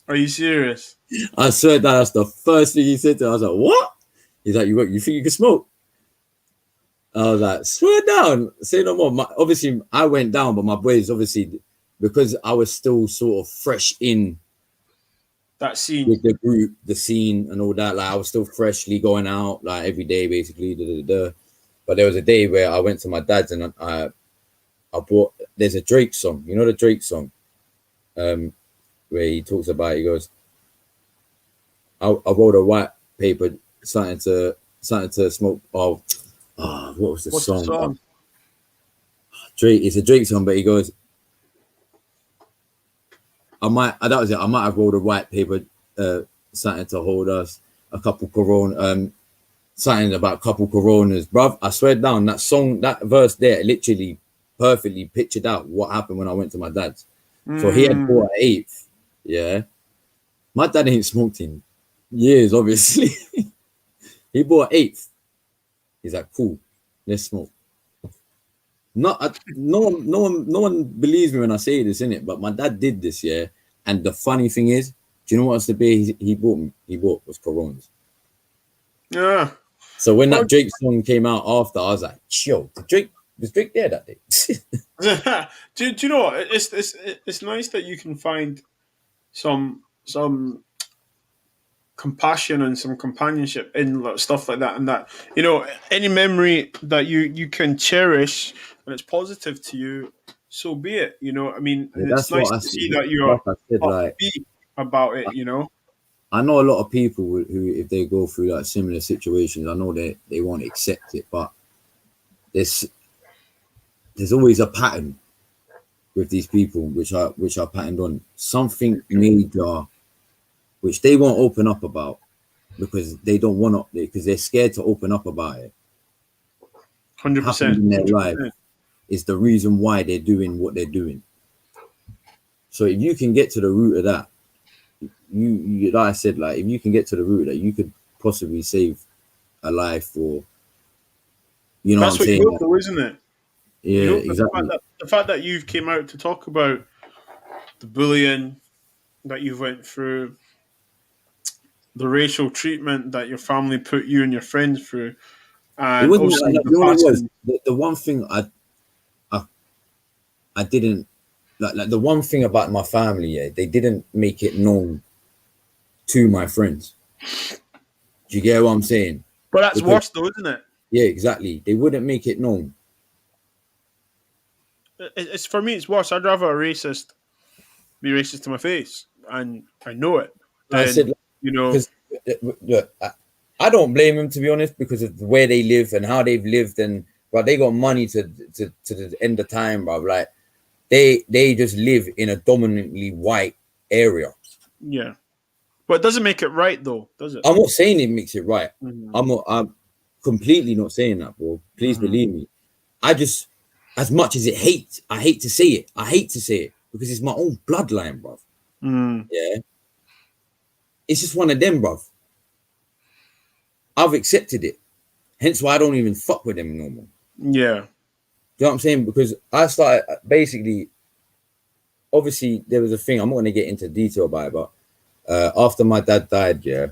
Are you serious? I swear that's the first thing he said to me. I was like, "What?" He's like, "You think you can smoke?" I was like, "Swear down, say no more." Obviously, I went down, but my boys, obviously, because I was still sort of fresh in that scene with the group, the scene, and all that. Like I was still freshly going out, like every day, basically. But there was a day where I went to my dad's and I bought. There's a Drake song, you know the Drake song, where he talks about. He goes, "I wrote a white paper, something to smoke." What was the What's song? The song? Drake. It's a Drake song, but he goes, that was it. I might have rolled a white paper, something to hold us, a couple Corona, something about a couple Coronas, bruv. I swear down, that song, that verse there, literally perfectly pictured out what happened when I went to my dad's. So he had bought an eighth, yeah. My dad ain't smoked in years, obviously. He bought an eighth. He's like, "Cool, let's smoke." No one believes me when I say this, innit? But my dad did this, yeah. And the funny thing is, do you know what's the beer he bought was Coronas. Yeah. So when that Drake song came out after, I was like, "Yo, was Drake there that day?" do you know what? It's nice that you can find some compassion and some companionship in stuff like that, and that, you know, any memory that you can cherish and it's positive to you, so be it. You know, I mean, and it's nice to see that you're upbeat about it. You know, I know a lot of people who, if they go through like similar situations, I know they won't accept it, but there's always a pattern with these people which are patterned on something major, which they won't open up about because they don't want to, because they're scared to open up about it. 100% in their life is the reason why they're doing what they're doing. So if you can get to the root of that, you like I said, like if you can get to the root of that, you could possibly save a life, or you know that's what I'm saying? You hope, though, isn't it? Yeah, exactly. The fact that you've came out to talk about the bullying that you went through, the racial treatment that your family put you and your friends through, and it wasn't also like, you know what it was? The one thing I didn't like the one thing about my family, yeah, they didn't make it known to my friends. Do you get what I'm saying? But that's worse, though, isn't it? Yeah, exactly. They wouldn't make it known. It's for me, it's worse. I'd rather a racist be racist to my face, and I know it. Then, I said, you know, because look, I don't blame them, to be honest, because of where they live and how they've lived, and but they got money to the end of time, bro. Like they just live in a dominantly white area. Yeah, but it doesn't make it right, though, does it? I'm not saying it makes it right. Mm-hmm. I'm completely not saying that, bro. Please believe me. I just, as much as I hate to say it. I hate to say it because it's my own bloodline, bro. Yeah, it's just one of them, bro. I've accepted it. Hence why I don't even fuck with them no more. Yeah. You know what I'm saying? Because I started basically, obviously there was a thing, I'm not going to get into detail about it, but after my dad died, yeah,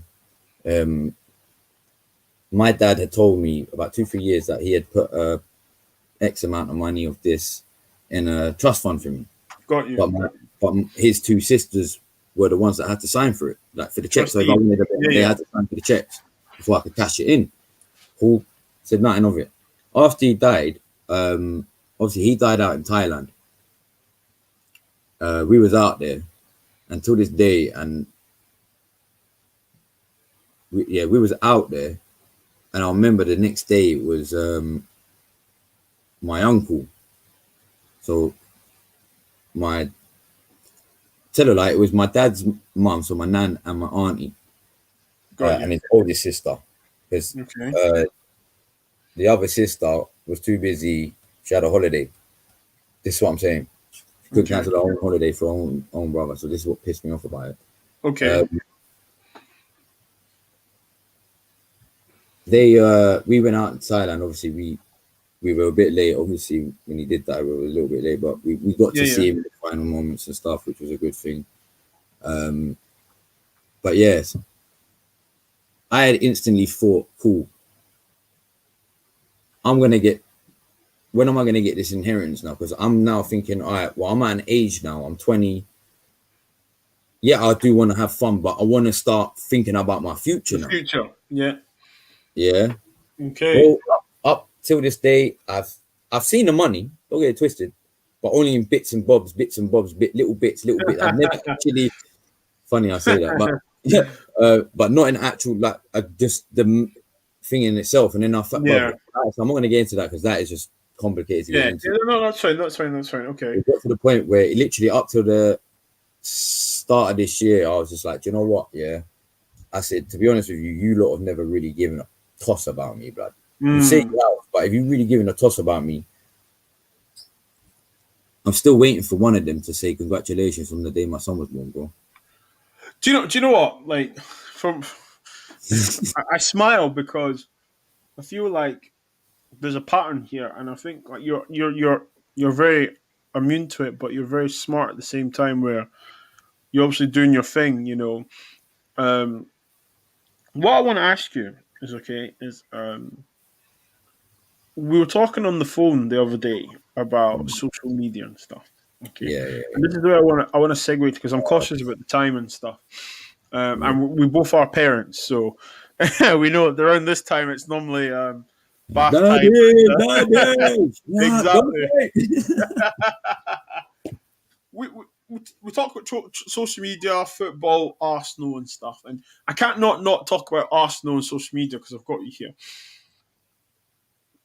my dad had told me about 2-3 years that he had put X amount of money of this in a trust fund for me. Got you. But his two sisters were the ones that had to sign for it, like for the checks. So if I wanted a bit, they had to sign for the checks before I could cash it in. Who said nothing of it. After he died, obviously he died out in Thailand. We was out there until this day, and we was out there, and I remember the next day it was my uncle. So my tell her like it was my dad's mum, so my nan and my auntie, and his oldest sister, because the other sister was too busy. She had a holiday. This is what I'm saying. She couldn't cancel her own holiday for her own brother. So this is what pissed me off about it. Okay. We went out in Thailand. Obviously, we were a bit late. Obviously, when he did that, we were a little bit late, but we got to see him in the final moments and stuff, which was a good thing. But yes, I had instantly thought, cool. When am I going to get this inheritance now? Because I'm now thinking, all right, well, I'm at an age now. I'm 20. Yeah, I do want to have fun, but I want to start thinking about my future now. Future, yeah. Yeah. Okay. Well, up till this day, I've seen the money. Don't get it twisted, but only in bits and bobs, little bits. I've never actually. Funny I say that, but but not in actual like just the thing in itself. And then I thought, so I'm not going to get into that because that is just complicated. No, that's fine. Okay. It got to the point where it literally up to the start of this year, I was just like, do you know what? Yeah, I said, to be honest with you, you lot have never really given a toss about me, blood. You say it out, but if you really given a toss about me, I'm still waiting for one of them to say congratulations from the day my son was born, bro. Do you know what? Like, I smile because I feel like there's a pattern here, and I think like you're very immune to it, but you're very smart at the same time. Where you're obviously doing your thing, you know. What I want to ask you is we were talking on the phone the other day about social media and stuff. Okay, Yeah. And this is where I want to segue because I'm cautious about the time and stuff. And we both are parents, so we know around this time it's normally bath time. Exactly. we talk about social media, football, Arsenal, and stuff, and I can't not talk about Arsenal and social media because I've got you here.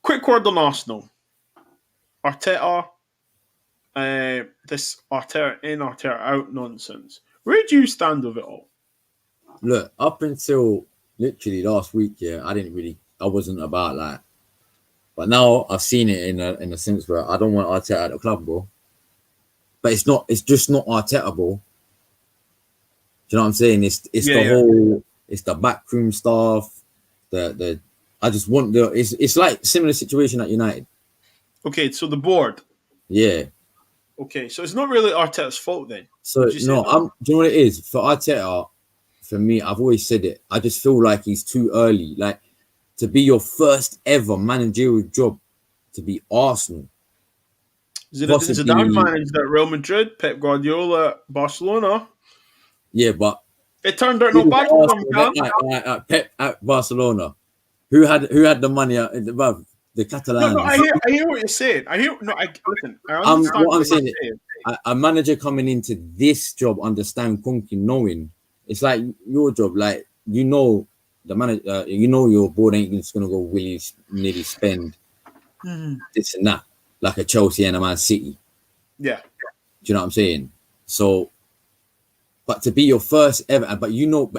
Quick word on Arsenal. Arteta, this Arteta in, Arteta out nonsense. Where do you stand with it all? Look, up until literally last week, I wasn't about that. But now I've seen it in a sense where I don't want Arteta at the club, bro. But it's just not Arteta, bro. Do you know what I'm saying? It's the backroom stuff, I just want it's like similar situation at United. Okay, so the board. Yeah. Okay, so it's not really Arteta's fault then. So no, do you know what it is? For Arteta, for me, I've always said it. I just feel like he's too early. Like to be your first ever managerial job, to be Arsenal. Zidane managed at Real Madrid, Pep Guardiola at Barcelona. Yeah, but it turned out not bad for them. Pep at Barcelona. Who had the money above the Catalans? No, I hear what you're saying. Listen. I understand what I'm saying. A manager coming into this job under Stan Kroenke, knowing it's like your job, like the manager, your board ain't just gonna go willy-nilly spend this and that like a Chelsea and a Man City. Yeah. Do you know what I'm saying? So, but to be your first ever, but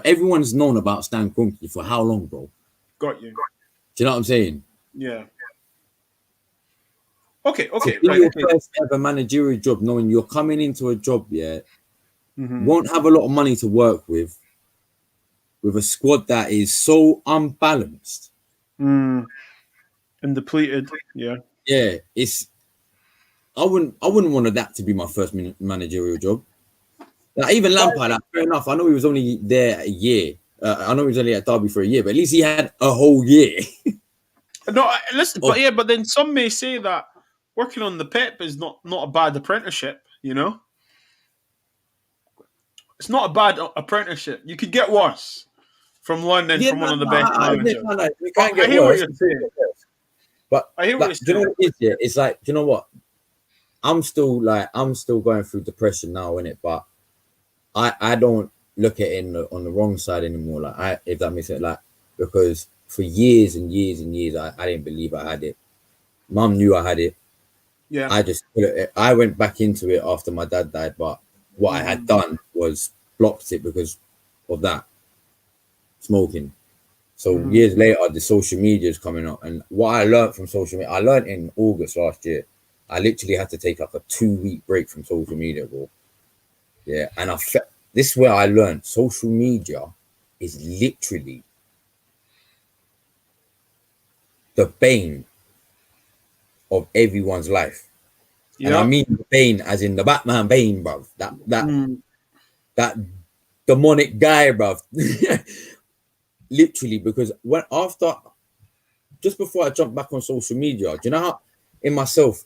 everyone's known about Stan Kroenke for how long, bro? Got you. Do you know what I'm saying? Yeah. Okay. Your first ever managerial job, knowing you're coming into a job, won't have a lot of money to work with a squad that is so unbalanced and depleted. Yeah. Yeah, I wouldn't want that to be my first managerial job. Like even Lampard, fair enough. I know he was only there a year. I know he was only at Derby for a year, but at least he had a whole year. No, listen, but then some may say that working on the Pep is not a bad apprenticeship. You know, it's not a bad apprenticeship. You could get worse from London from one of the best managers. You can't get worse. What you're saying. But I hear what you're saying. Do you know what it is? Yeah, it's like, you know what? I'm still going through depression now, innit? But I don't look at it on the wrong side anymore. Like if that makes sense, like because for years and years and years, I didn't believe I had it. Mum knew I had it. Yeah. I went back into it after my dad died, but what I had done was blocked it because of that smoking. So years later, the social media is coming up, and what I learned from social media, I learned in August last year. I literally had to take like a 2-week break from social media, bro. Yeah, and this is where I learned social media is literally the bane of everyone's life. And I mean the bane as in the Batman bane, bruv. That demonic guy, bruv. Literally, because just before I jumped back on social media, do you know how in myself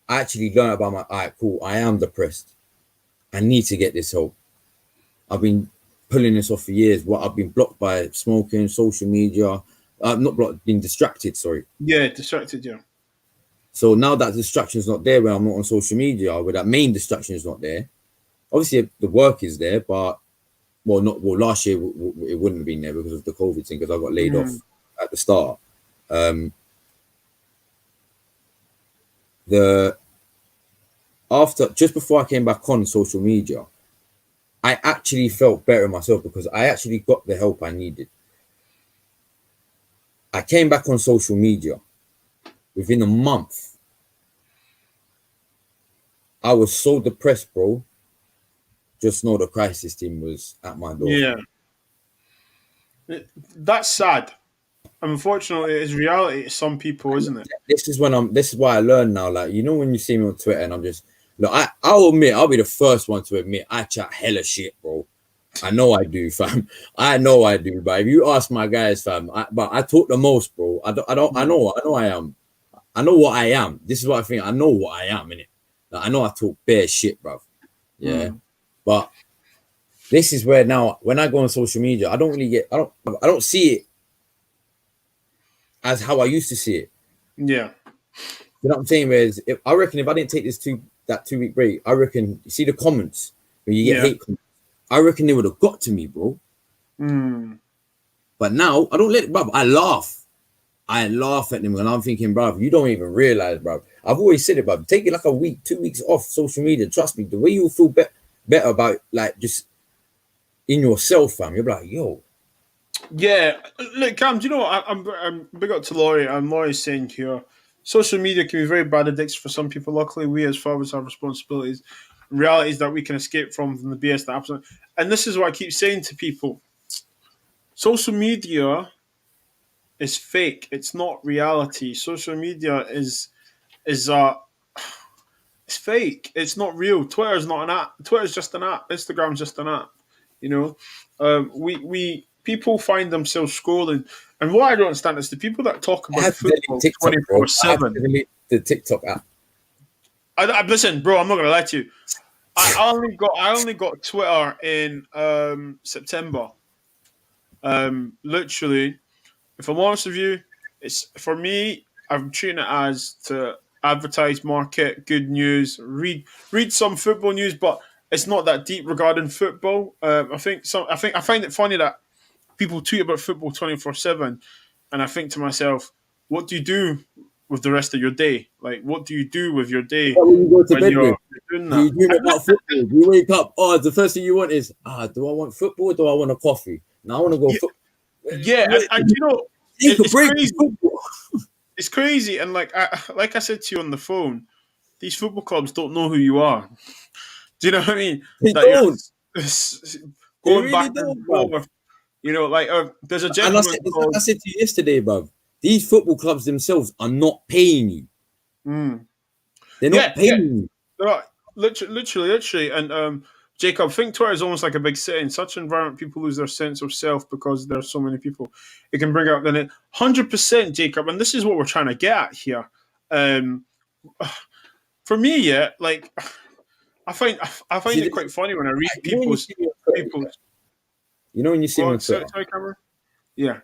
I actually learned about all right, cool, I am depressed. I need to get this help. I've been pulling this off for years. I've been blocked by smoking, social media. Not blocked, been distracted, sorry. Yeah, distracted, yeah. So now that distraction is not there when I'm not on social media, where that main distraction is not there, obviously the work is there, but last year it wouldn't have been there because of the COVID thing, because I got laid off at the start. Just before I came back on social media, I actually felt better myself because I actually got the help I needed. I came back on social media. Within a month, I was so depressed, bro. Just know the crisis team was at my door. Yeah. That's sad. Unfortunately, it's reality to some people, isn't it? This is why I learned now. Like, you know, when you see me on Twitter and I'm just, look, I'll admit, I'll be the first one to admit I chat hella shit, bro. I know I do, fam. I know I do. But if you ask my guys, fam, I talk the most, bro. I know I am. I know what I am. This is what I think. I know what I am, innit? Like, I know I talk bare shit, bro. Yeah. But this is where now, when I go on social media, I don't see it as how I used to see it. Yeah. You know what I'm saying? Whereas I reckon if I didn't take that 2-week break, I reckon you see the comments when you get hate comments, I reckon they would have got to me, bro. But now I don't let it, bro. I laugh at them and I'm thinking, bro, you don't even realize, bro. I've always said it, bro. Take it like a week, 2 weeks off social media. Trust me, the way you'll feel better about, like, just in yourself, fam. You'll be like, yo. Yeah, look, Cam, do you know what? I'm big up to Laurie. And Laurie's saying here, social media can be very bad addiction for some people. Luckily, we as fathers have responsibilities. Realities that we can escape from the BS that happens. And this is what I keep saying to people. Social media is fake. It's not reality. Social media is it's fake. It's not real. Twitter's not an app. Twitter's just an app. Instagram's just an app. You know, we people find themselves scrolling, and what I don't understand is the people that talk about football 24/7. The TikTok app. I listen, bro. I'm not gonna lie to you. I only got Twitter in September. Literally, if I'm honest with you, it's for me. I'm treating it as to advertise, market, good news, read some football news, but it's not that deep regarding football. I find it funny that people tweet about football 24/7, and I think to myself, what do you do with the rest of your day? Like, what do you do with your day when you go to bed? you're doing that? You dream about football. You wake up. Oh, the first thing you want is, do I want football or do I want a coffee? Now I want to go football. Yeah, and you know, it's crazy. It's crazy, and like I said to you on the phone, these football clubs don't know who you are. Do you know what I mean? They that don't. Going back and forth. You know, like there's a gentleman. I said to you yesterday, bruv, these football clubs themselves are not paying you. They're not paying you. They're not, literally. And Jacob, I think Twitter is almost like a big city. In such an environment, people lose their sense of self because there are so many people. It can bring out the 100%, Jacob, and this is what we're trying to get at here. For me, like I find it quite funny when I read people's. You know when you see me on Twitter? Twitter? Sorry, Cameron? Yeah.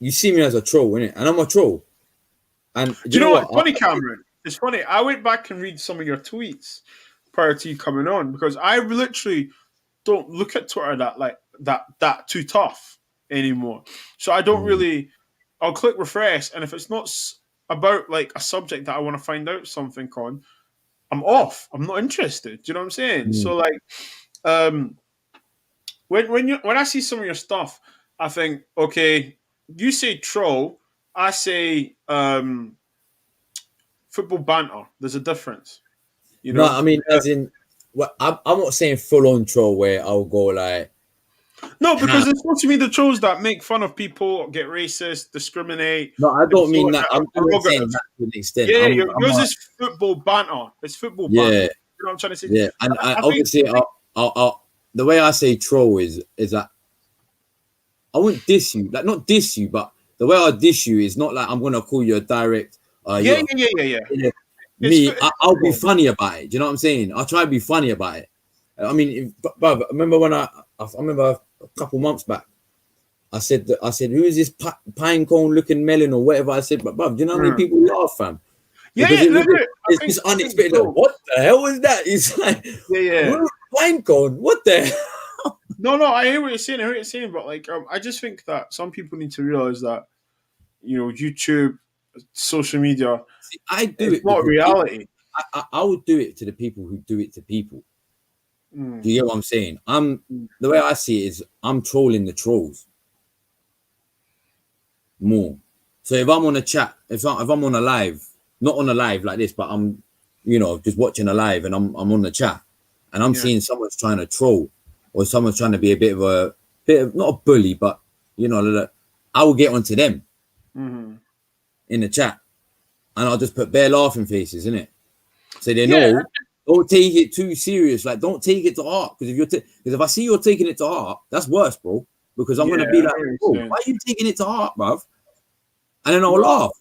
You see me as a troll, innit? And I'm a troll. And do you know what? Funny, Cameron. It's funny. I went back and read some of your tweets prior to you coming on because I literally don't look at Twitter that too tough anymore. So I don't really. I'll click refresh, and if it's not about like a subject that I want to find out something on, I'm off. I'm not interested. Do you know what I'm saying? So like, when I see some of your stuff, I think, okay, you say troll, I say football banter. There's a difference, you No, know. I mean, as in, well, I'm not saying full on troll where I'll go like, No, because there's supposed to be the trolls that make fun of people, get racist, discriminate, no, I don't mean insult, that. I'm not saying derogative. that to an extent. Yeah, I'm yours a, is football banter. It's football banter. yeah, You know what I'm trying to say? yeah, and I I think. obviously, the way I say troll is that I wouldn't diss you, like not diss you, but the way I diss you is not like I'm gonna call you a direct. Yeah, You're yeah. me. I'll be Football. funny about it. Do you know what I'm saying? I'll try to be funny about it. I mean, but I remember when I remember a couple months back, I said, who is this pine cone looking melon or whatever? I said, but bruv, do you know how many people laugh, fam? Yeah, Because no, it's just unexpected. Like, what the hell was that? It's like, yeah. pine cone. What the hell? No, I hear what you're saying. I hear what you're saying, but like, I just think that some people need to realize that, you know, YouTube, social media, See, I do it's it. not reality. I would do it to the people who do it to people. Mm. Do you get what I'm saying? The way I see it is I'm trolling the trolls more. So if I'm on a chat, if I'm on a live, not on a live like this, but I'm, you know, just watching a live and I'm on the chat and I'm seeing someone's trying to troll or someone's trying to be a bit of not a bully, but you know, I will get onto them in the chat and I'll just put bare laughing faces in it. So they know, don't take it too serious. Like, don't take it to heart. Because if I see you're taking it to heart, that's worse, bro. Because I'm gonna be like, bro, why are you taking it to heart, bruv? And then I'll laugh.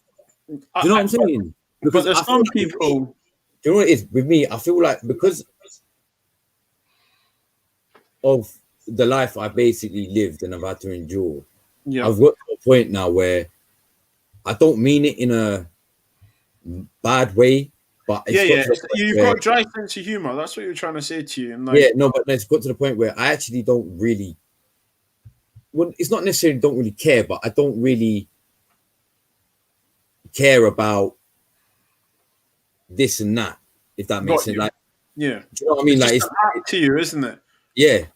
Do you know what I'm saying? Because there's some people. Do you know what it is with me? I feel like because of the life I basically lived and I've had to endure, I've got to a point now where I don't mean it in a bad way. But you've got dry sense of humor. That's what you're trying to say to you. And like, but it's got to the point where I actually don't really. Well, it's not necessarily don't really care, but I don't really care about this and that. If that makes sense, like, do you know what I mean? Like, it's to you, isn't it? Yeah, do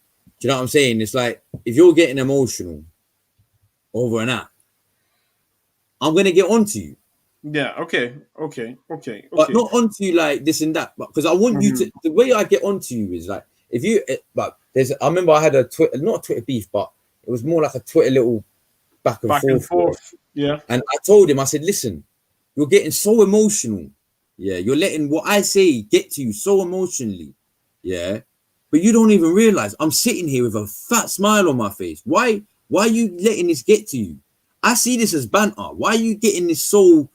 you know what I'm saying? It's like if you're getting emotional over an app, I'm gonna get onto you. Yeah. Okay. But not onto you like this and that. But because I want you to. The way I get onto you is like if you. But there's. I remember I had a Twitter, not a Twitter beef, but it was more like a Twitter little back and forth. Yeah. And I told him, I said, listen, you're getting so emotional. Yeah, you're letting what I say get to you so emotionally. Yeah, but you don't even realize I'm sitting here with a fat smile on my face. Why are you letting this get to you? I see this as banter. Why are you getting this so?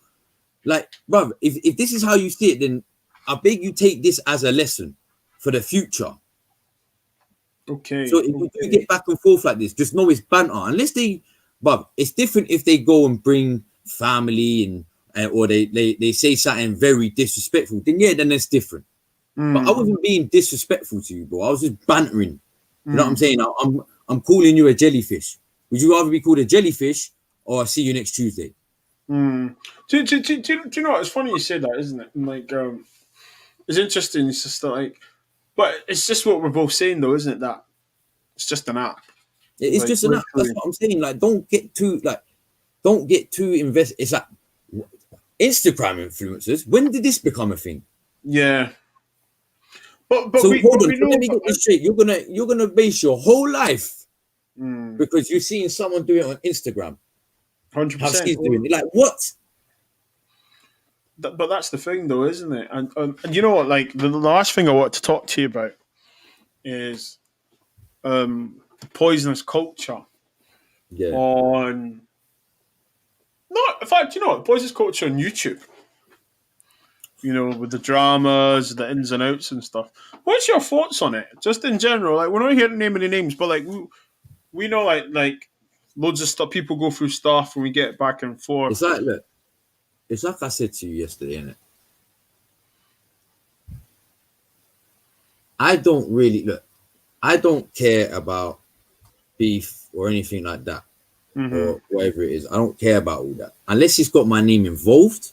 Like, brother, if this is how you see it, then I beg you take this as a lesson for the future. Okay. So if you do get back and forth like this, just know it's banter. Unless but it's different if they go and bring family and or they say something very disrespectful. Then it's different. But I wasn't being disrespectful to you, bro. I was just bantering. You know what I'm saying? I'm calling you a jellyfish. Would you rather be called a jellyfish or I see you next Tuesday? Do you know what? It's funny you say that, isn't it? Like, it's interesting. It's just like, but it's just what we're both saying, though, isn't it? That it's just an app. It's like, just an app. That's what I'm saying. Like, don't get too invested. It's like Instagram influencers. When did this become a thing? Yeah. But so hold on. So let me get this straight. You're gonna base your whole life because you're seeing someone do it on Instagram. 100%. Doing it. Like what? But that's the thing, though, isn't it? And you know what? Like the last thing I want to talk to you about is the poisonous culture on. No, in fact, you know what? Poisonous culture on YouTube. You know, with the dramas, the ins and outs and stuff. What's your thoughts on it? Just in general, like we're not here to name any names, but like we know like loads of stuff. People go through stuff, and we get back and forth. It's like I said to you yesterday, innit? I don't care about beef or anything like that, or whatever it is. I don't care about all that unless it's got my name involved.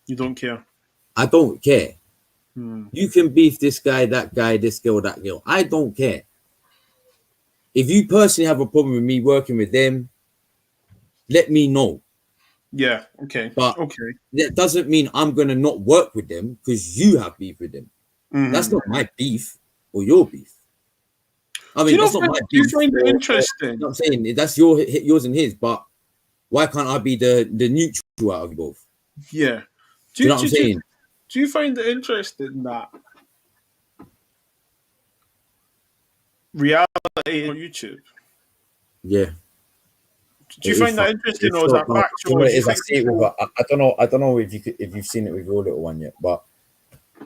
You don't care. I don't care. You can beef this guy, this girl, that girl. I don't care. If you personally have a problem with me working with them, let me know. Yeah. Okay. But okay. that doesn't mean I'm gonna not work with them because you have beef with them. That's not my beef or your beef. I mean, that's not my beef. Do you find it interesting? You know what I'm saying? That's yours and his, but why can't I be the neutral out of both? Yeah. Do you know what I'm saying? Do you find it interesting that reality on YouTube? Yeah. Do you find that interesting, or is that factual? I don't know if you've seen it with your little one yet, but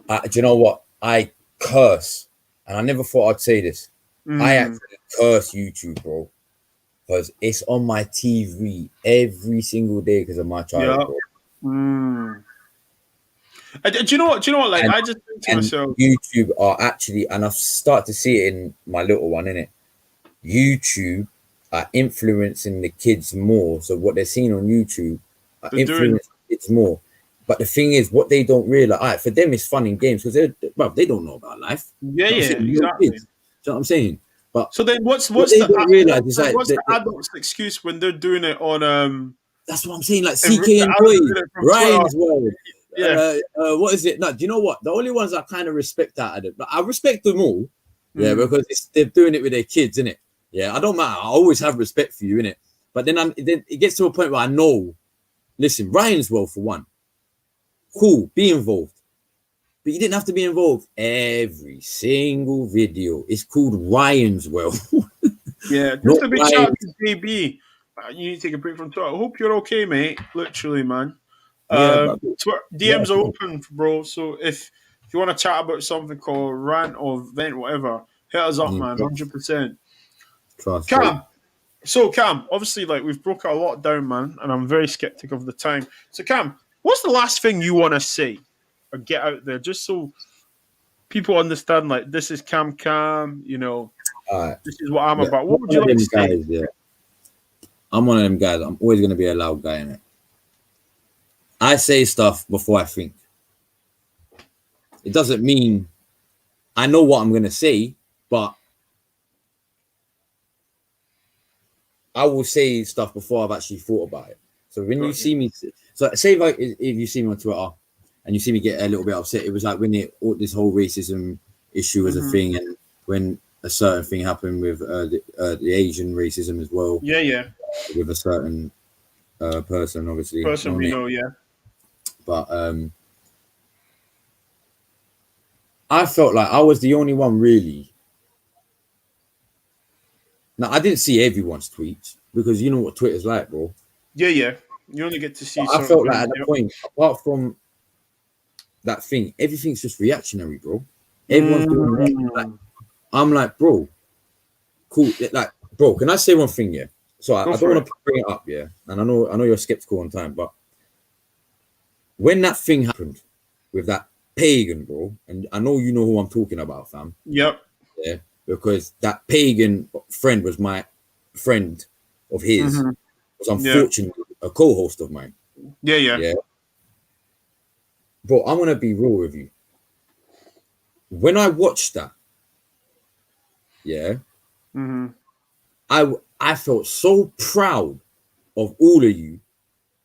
do you know what? I curse, and I never thought I'd say this. I actually curse YouTube, bro, because it's on my TV every single day because of my child, bro. Do you know what? Like, I just think to myself, YouTube are actually, and I've started to see it in my little one, innit? YouTube are influencing the kids more. So what they're seeing on YouTube are influencing kids more. But the thing is, what they don't realize, for them, it's fun in games because they don't know about life. Yeah, exactly. Kids. You know what I'm saying? But so then, what's what they don't realize is like the adult's excuse when they're doing it on That's what I'm saying. Like CK and Boy, Ryan's World. Yeah. What is it? No, do you know what? The only ones I kind of respect out of them, but I respect them all. Yeah, because they're doing it with their kids, innit? Yeah, I don't matter. I always have respect for you, innit? But then it gets to a point where I know, listen, Ryan's World for one. Cool, be involved. But you didn't have to be involved every single video. It's called Ryan's World. Yeah, just a big shout out to JB. You need to take a break from Twitter. I hope you're okay, mate. Literally, man. DMs are open, bro. So if you want to chat about something called rant or vent, whatever, hit us up, man. 100%. Cam. So Cam, obviously, like we've broke a lot down, man, and I'm very skeptic of the time. So Cam, what's the last thing you want to say or get out there, just so people understand? Like, this is Cam, you know, this is what I'm about. What would you like to say? Yeah. I'm one of them guys. I'm always going to be a loud guy in it. I say stuff before I think. It doesn't mean I know what I'm going to say, but I will say stuff before I've actually thought about it. So when you see me, so say if you see me on Twitter and you see me get a little bit upset, it was like when this whole racism issue was a thing, and when a certain thing happened with the Asian racism as well. Yeah. With a certain person, obviously. Person we know, yeah. But I felt like I was the only one really. Now, I didn't see everyone's tweets because you know what Twitter's like, bro. Yeah. You only get to see. I felt like at that point, apart from that thing, everything's just reactionary, bro. Everyone's doing like, I'm like, bro, cool. Like, bro, can I say one thing? Yeah. So I don't want to bring it up, yeah. And I know you're skeptical on time, but when that thing happened with that pagan, bro, and I know you know who I'm talking about, fam. Yep. Yeah, because that pagan friend was my friend of his. Was unfortunately a co-host of mine. Yeah. Bro, I'm gonna be real with you. When I watched that, I felt so proud of all of you.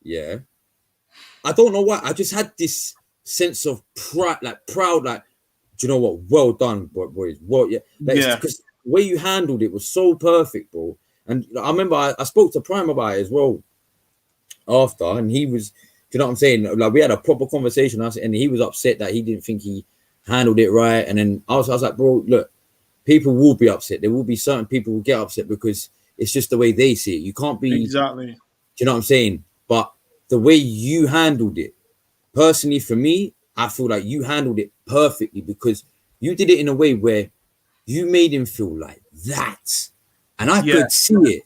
Yeah. I don't know why. I just had this sense of pride, like proud, like, do you know what? Well done, boys. Well, yeah. Because the way you handled it was so perfect, bro. And I remember I spoke to Prime about it as well after, and he was, do you know what I'm saying? Like, we had a proper conversation, and he was upset that he didn't think he handled it right. And then I was like, bro, look, people will be upset. There will be certain people who get upset because it's just the way they see it. You can't be exactly. Do you know what I'm saying? But the way you handled it, personally, for me, I feel like you handled it perfectly because you did it in a way where you made him feel like that. And I could see it.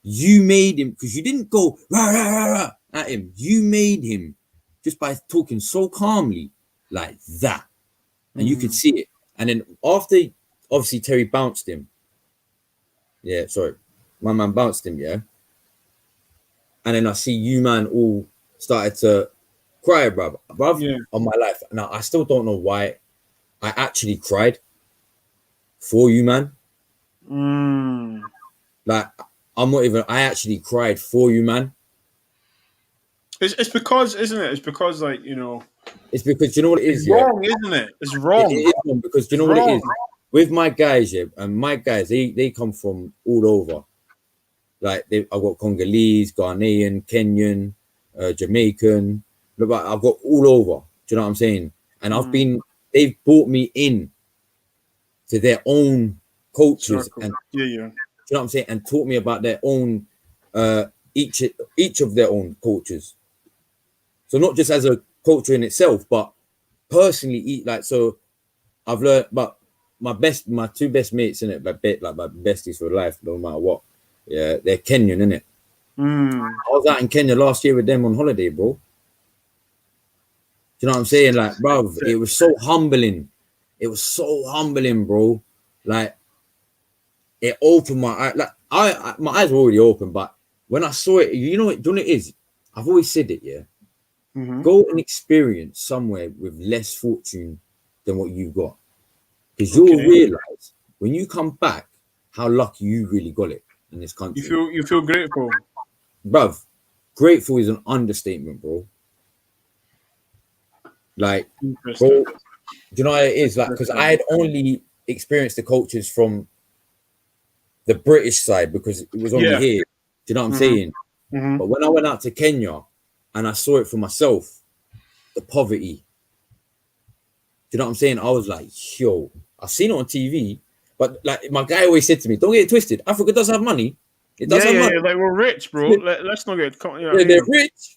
You made him, because you didn't go rah, rah, rah, rah, at him. You made him just by talking so calmly like that. And you could see it. And then after, obviously, Terry bounced him. Yeah, sorry. My man bounced him, yeah. And then I see you, man, all started to cry, bruv, on my life. Now, I still don't know why. I actually cried for you, man. Like, I actually cried for you, man. It's because, isn't it? It's because, like, you know, it's because you know what it is, it's wrong, isn't it? It's wrong. It is wrong because you know what it is with my guys, yeah, and my guys, they come from all over. Like I've got Congolese, Ghanaian, Kenyan, Jamaican. But I've got all over. Do you know what I'm saying? And they've brought me in to their own cultures, and yeah. you know what I'm saying, and taught me about their own each of their own cultures. So not just as a culture in itself, but personally, so I've learned. But my two best mates in it, my besties for life, no matter what. Yeah, they're Kenyan, innit? I was out in Kenya last year with them on holiday, bro. Do you know what I'm saying? Like, bro, it was so humbling. It was so humbling, bro. Like, it opened my eyes. Like, my eyes were already open, but when I saw it, you know what it is? I've always said it, yeah. Go and experience somewhere with less fortune than what you've got, because you'll realize when you come back how lucky you really got it in this country. You feel grateful, bruv. Grateful is an understatement, bro. Like, bro, do you know what it is? Like, because I had only experienced the cultures from the British side because it was only here. Do you know what I'm saying? But when I went out to Kenya and I saw it for myself, the poverty. Do you know what I'm saying? I was like, yo, I've seen it on TV, but like my guy always said to me, don't get it twisted. Africa does have money. It does have money. Like, we're rich, bro. Let's not get caught. They're rich,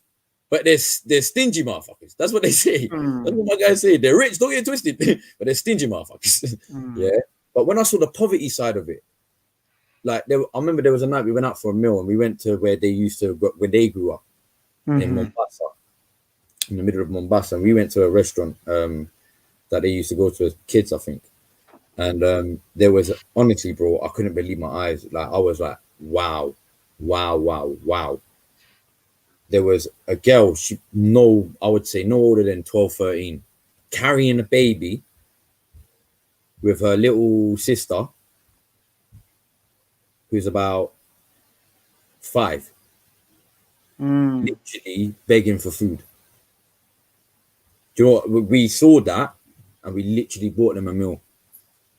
but they're stingy motherfuckers. That's what they say. That's what my guys say. They're rich, don't get it twisted, but they're stingy motherfuckers. Yeah. But when I saw the poverty side of it, like I remember there was a night we went out for a meal and we went to where they used to go, when they grew up in Mombasa, in the middle of Mombasa, and we went to a restaurant that they used to go to as kids, I think. And there was, honestly, bro, I couldn't believe my eyes. Like, I was like, wow. There was a girl, I would say no older than 12, 13, carrying a baby with her little sister, who's about 5, literally begging for food. Do you know what? We saw that and we literally bought them a meal,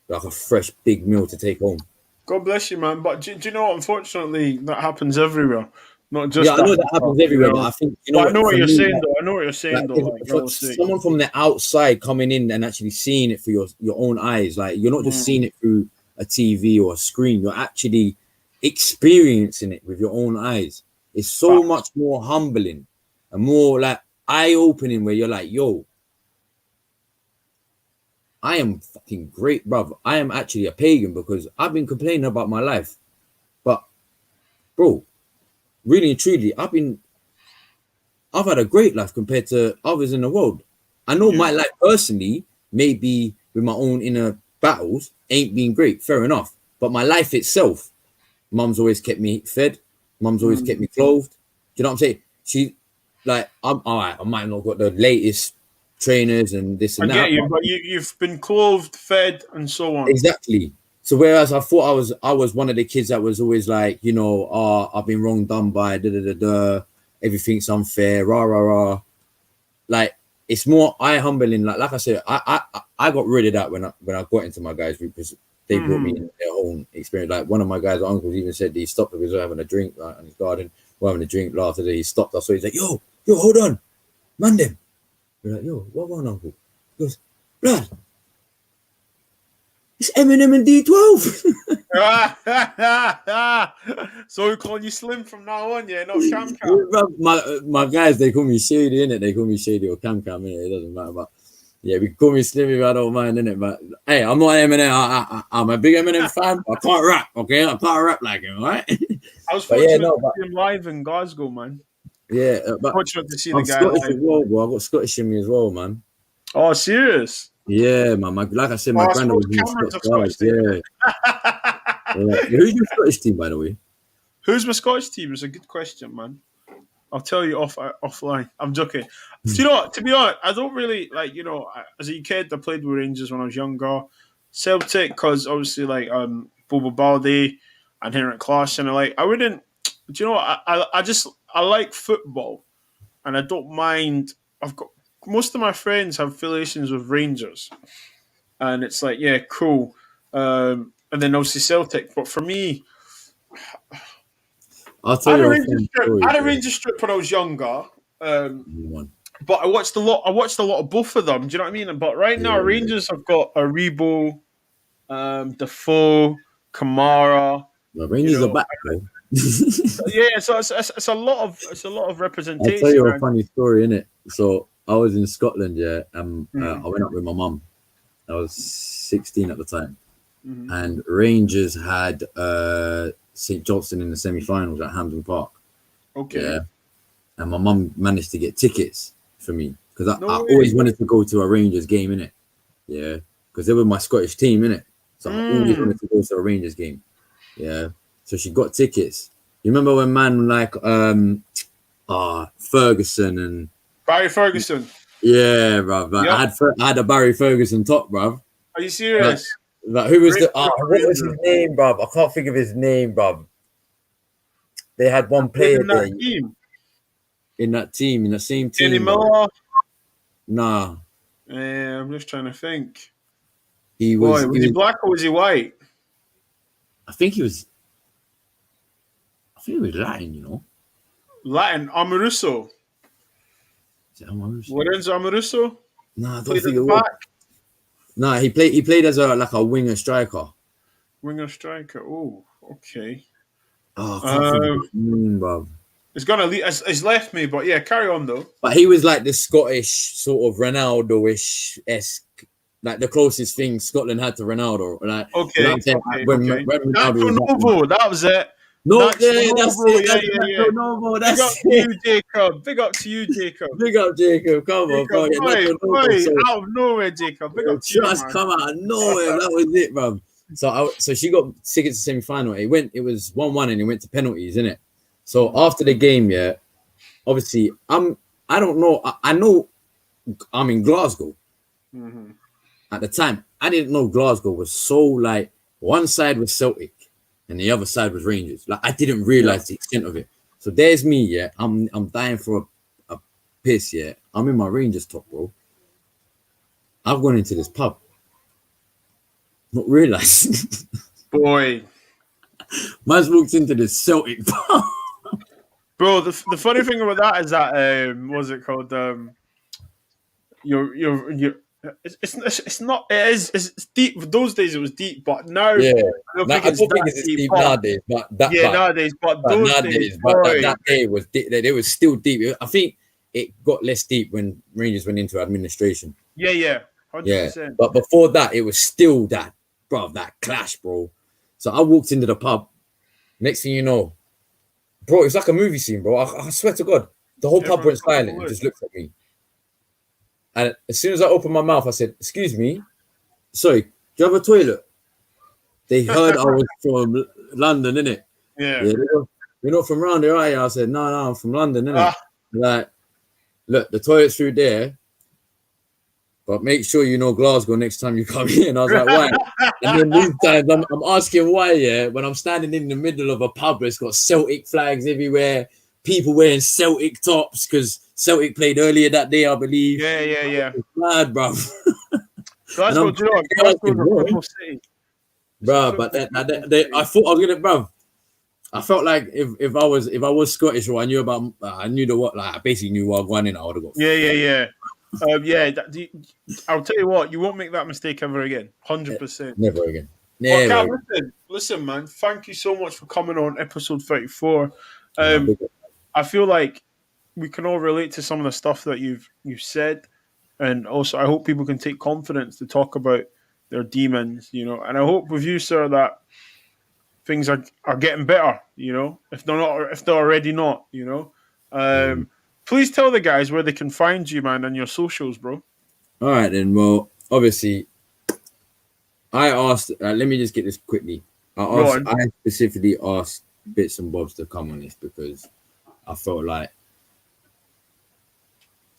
like a fresh big meal to take home. God bless you, man. But do you know what? Unfortunately, that happens everywhere. Not just I know that happens everywhere, but I think I know what you're saying, though. I know what you're saying, though. Like, someone from the outside coming in and actually seeing it for your own eyes, like you're not just seeing it through a TV or a screen. You're actually experiencing it with your own eyes. It's so much more humbling and more like eye-opening, where you're like, yo, I am fucking great, bruv. I am actually a pagan because I've been complaining about my life. But, bro, really and truly, I've had a great life compared to others in the world. I know my life personally, maybe with my own inner battles, ain't been great, fair enough. But my life itself, mum's always kept me fed. Mum's always kept me clothed. Do you know what I'm saying? She, like, I'm all right. I might not got the latest trainers and this and that. I get you, but you've been clothed, fed, and so on. Exactly. So whereas I thought I was one of the kids that was always like, you know, I've been wrong done by, everything's unfair, rah rah rah. Like, it's more eye humbling. Like I said, I got rid of that when I got into my guys group, because they brought me in their own experience. Like, one of my guys' uncles even said he stopped because we were having a drink in his garden. We're having a drink last day. He stopped us, so he's like, yo, hold on, man, them. We're like, yo, what on, uncle? He goes, blood, it's Eminem and D12. So we're calling you Slim from now on, yeah, not Cam. My guys, they call me Shady, innit? They call me Shady or Cam, innit? It doesn't matter, but yeah, we call me Slim if I don't mind, innit? But hey, I'm not Eminem. I'm a big Eminem fan. I can't rap, okay? I can't rap like him, right? I was fortunate to see him live in Glasgow, man. Yeah, but fortunate to see the I'm guy Scottish live. as well, bro. I got Scottish in me as well, man. Oh, serious? Yeah, man. Like I said, my granddad was in Scottish. Yeah. Who's your Scottish team, by the way? Who's my Scottish team? It's a good question, man. I'll tell you offline. I'm joking. Do you know what? To be honest, I don't really like. As a kid, I played with Rangers when I was younger. Celtic, because obviously like Bobo Baldi and Henrik Klassen. I wouldn't. Do you know what? I like football, and I don't mind. I've got most of my friends have affiliations with Rangers, and it's like, yeah, cool. And then obviously Celtic, but for me, I'll I tell had a you a Rangers funny strip. story, I had a bro. Rangers strip when I was younger. One. But I watched a lot. I watched a lot of both of them. Do you know what I mean? But right now, Yeah. Rangers have got Aribo, Defoe, Kamara. The You Rangers are know, back, bro. yeah. So it's a lot of I'll tell you representation. a funny story, innit? So I was in Scotland, yeah, and Mm. I went up with my mum. I was 16 at the time, Mhm. and Rangers had St Johnstone in the semi-finals at Hampden Park. Okay. Yeah, and my mum managed to get tickets for me because I No way. always wanted to go to a Rangers game, innit? Yeah, because they were my Scottish team, innit? So I always wanted to go to a Rangers game. Yeah, so she got tickets. You remember when man like Ferguson and Barry Ferguson. yeah, bruv. Like, Yep. I had a Barry Ferguson top, bruv. Are you serious? Like who was Great what was his name, bruv? I can't think of his name, bruv. They had one player in there that team? in that team, in the same Kenny team. Bruv. Miller. Nah, I'm just trying to think. he Boy, was. was he black or was he white? I think he was. I think he was Latin, you know. Latin. Amoruso. Is it Amaruso? Lorenzo Amoruso. Nah, I don't Played at think the it was. back. Nah, he played as a winger striker. Winger striker. Oh, okay. Oh, I can't think of his name, bruv. It's left me, but yeah, carry on though. But he was like the Scottish sort of Ronaldo-ish esque, like the closest thing Scotland had to Ronaldo. Like, Okay, you know what I'm saying? okay, When okay. Ronaldo was Nacho Novo, that was it. no, Nacho yeah, that's Novo, it. yeah, That's yeah. Nacho Novo. Big That's up to it. you, Jacob. Big up to you, Jacob. Big up, Jacob. Come on, bro. Yeah, Nacho Novo. Boy, So, out of nowhere, Jacob. Big up to you, just man. come out of nowhere. That was it, bro. So she got tickets to semi-final. It was 1-1 and it went to penalties, innit? So after the game, yeah, obviously I don't know. I know I'm in Glasgow. Mm-hmm. At the time, I didn't know Glasgow was so like one side was Celtic and the other side was Rangers. Like I didn't realize the extent of it. So there's me, yeah. I'm dying for a piss, yeah. I'm in my Rangers top, bro. I've gone into this pub. Not realized. Boy. Man's walked into this Celtic pub. Bro, the funny thing about that is that what's it called? It's not, it's deep. Those days it was deep, but now Yeah, I don't think it's that deep. nowadays. But that, Yeah, but, nowadays, but but those nowadays, days, but boy. that day was it was still deep. I think it got less deep when Rangers went into administration. Yeah, 100%. Yeah, but before that, it was still that, bro, that clash, bro. So I walked into the pub. Next thing you know, bro, it's like a movie scene, bro. I swear to God, the whole pub went silent and just looked at me. And as soon as I opened my mouth, I said, "Excuse me, sorry, do you have a toilet?" They heard I was from London, innit? Yeah. They go, "You're not from around here, are you?" I said, No, I'm from London, innit? Like, look, the toilet's through there, but make sure you know Glasgow next time you come here. And I was like, why? And then these times I'm asking why, yeah, when I'm standing in the middle of a pub, it's got Celtic flags everywhere, people wearing Celtic tops because Celtic played earlier that day, I believe. Yeah. It's mad, bro. Glasgow, do you know, Glasgow's a football city. Bro, but I thought I was gonna, bro. I felt like if I was Scottish or I knew I basically knew what I wanted, I would have got. Yeah. I'll tell you what, you won't make that mistake ever again. 100%. Never again. Well, Never. Cal, listen, man. Thank you so much for coming on episode 34. I feel like we can all relate to some of the stuff that you've said, and also I hope people can take confidence to talk about their demons, you know. And I hope with you, sir, that things are getting better, you know, if they're already not, you know. Please tell the guys where they can find you, man, on your socials, bro. All right, then. Well, obviously, I asked. Let me just get this quickly. I specifically asked Bitz and Bobz to come on this because I felt like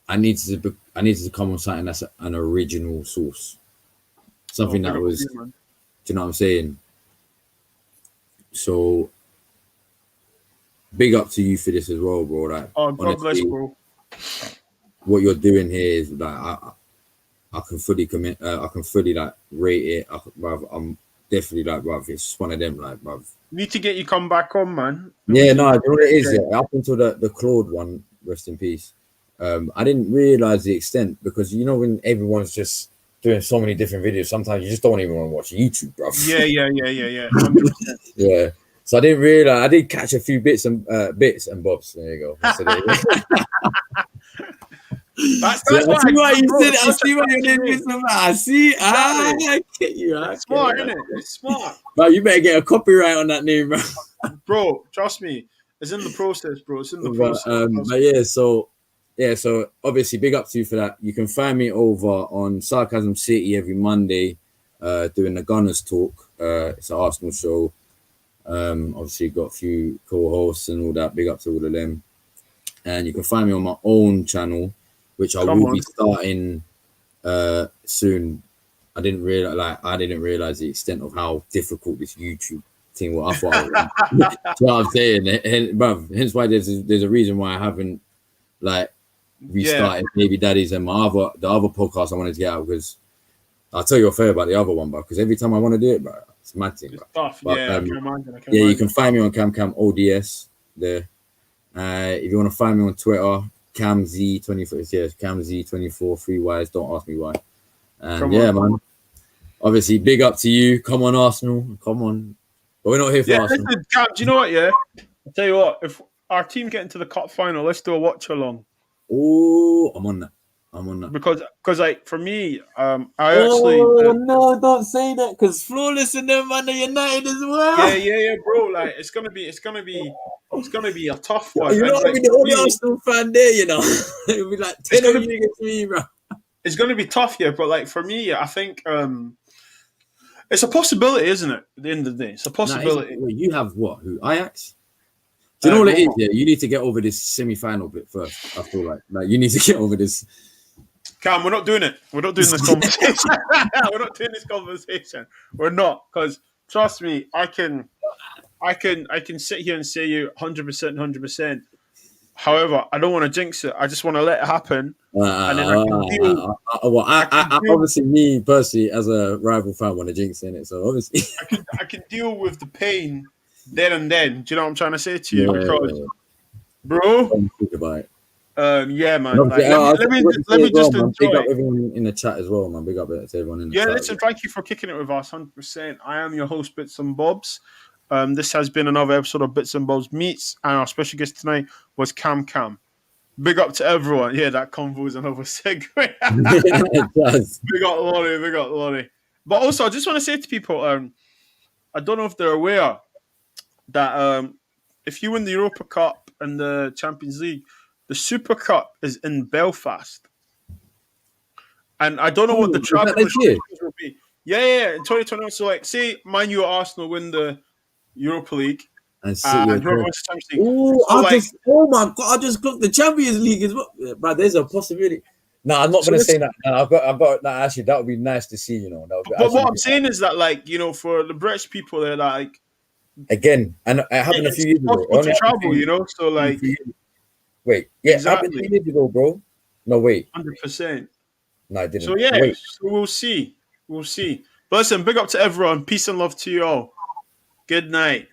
I needed to come on something that's an original source, something that was, do you know what I'm saying? So big up to you for this as well, bro. Like, God bless, bro. What you're doing here is like I can fully commit. I can fully like rate it. I'm definitely like, bruv, it's one of them, like, bruv. Need to get you come back on, man. Yeah, no, you know what it is. Yeah, up until the Claude one, rest in peace. I didn't realize the extent, because you know when everyone's just doing so many different videos, sometimes you just don't even want to watch YouTube, bruv. Yeah. 100%. Yeah. So I didn't realize. I did catch a few bits and bobs. There you go. I see what you said. I see what you did. I see. I get you. It's smart, isn't it? It's smart. But you better get a copyright on that name, bro. Bro, trust me. It's in the process, bro. It's in the process. But yeah, so obviously big up to you for that. You can find me over on Sarcasm City every Monday, doing the Gunners Talk. It's an Arsenal show. Obviously got a few co-hosts and all that. Big up to all of them. And you can find me on my own channel, which I will be starting soon. I didn't realize the extent of how difficult this YouTube thing was. I thought, that's what I'm saying. And, hence why there's a reason why I haven't like restarted Baby Daddies and the other podcast I wanted to get out, because I'll tell you a fair about the other one, bro. Because every time I want to do it, bro, it's mad thing, bro. It's tough. But, I can imagine. You can find me on Cam ODS there. If you want to find me on Twitter, CamZ24, yes, CamZ24, 3 Ys. Don't ask me why. And man. Obviously, big up to you. Come on, Arsenal. Come on. But we're not here for Arsenal. Listen, Cam, do you know what? Yeah, I'll tell you what. If our team get into the cup final, let's do a watch along. Oh, I'm on that. Because like for me, I actually. No, don't say that, because Flawless and them man are United as well. Yeah, bro. Like it's gonna be a tough one. You know, I'll be the only Arsenal fan there. You know, it'll be like 10 of you against me, bro. It's gonna be tough, yeah. But like for me, I think it's a possibility, isn't it? At the end of the day, it's a possibility. You have what? Who? Ajax? Do you know what it is? Yeah, you need to get over this semi-final bit first. I feel like you need to get over this. Cam, we're not doing it. We're not doing this conversation. We're not doing this conversation. We're not, because trust me, I can sit here and say you 100%. However, I don't want to jinx it. I just want to let it happen. And then I can deal. Obviously, me personally, as a rival fan, want to jinx in it. So obviously, I can deal with the pain then and then. Do you know what I'm trying to say to you? Because, bro, think about it. Yeah, man. Like, let me just enjoy. Big up everyone in the chat as well, man. Big up to everyone in the chat. Listen, thank you for kicking it with us, 100%. I am your host, Bitz and Bobz. This has been another episode of Bitz and Bobz Meets, and our special guest tonight was Cam. Big up to everyone. Yeah, that convo is another segue. It does. Big up Lonnie. But also, I just want to say to people, I don't know if they're aware that if you win the Europa Cup and the Champions League, the Super Cup is in Belfast. And I don't know what the travel restrictions will be. Yeah, in 2021. So, like, say Man U or Arsenal win the Europa League. And oh my God, I just clocked the Champions League as well. But there's a possibility. No, I'm not going to say that. No, I've got that. Actually, that would be nice to see, you know. But what I'm saying is that, like, you know, for the British people, they're like. Again, and it happened a few years ago. To travel, you know, so like. Wait, yeah, exactly. It happened 2 years ago, bro. No, wait. 100%. No, I didn't. So, yeah, so we'll see. But listen, big up to everyone. Peace and love to you all. Good night.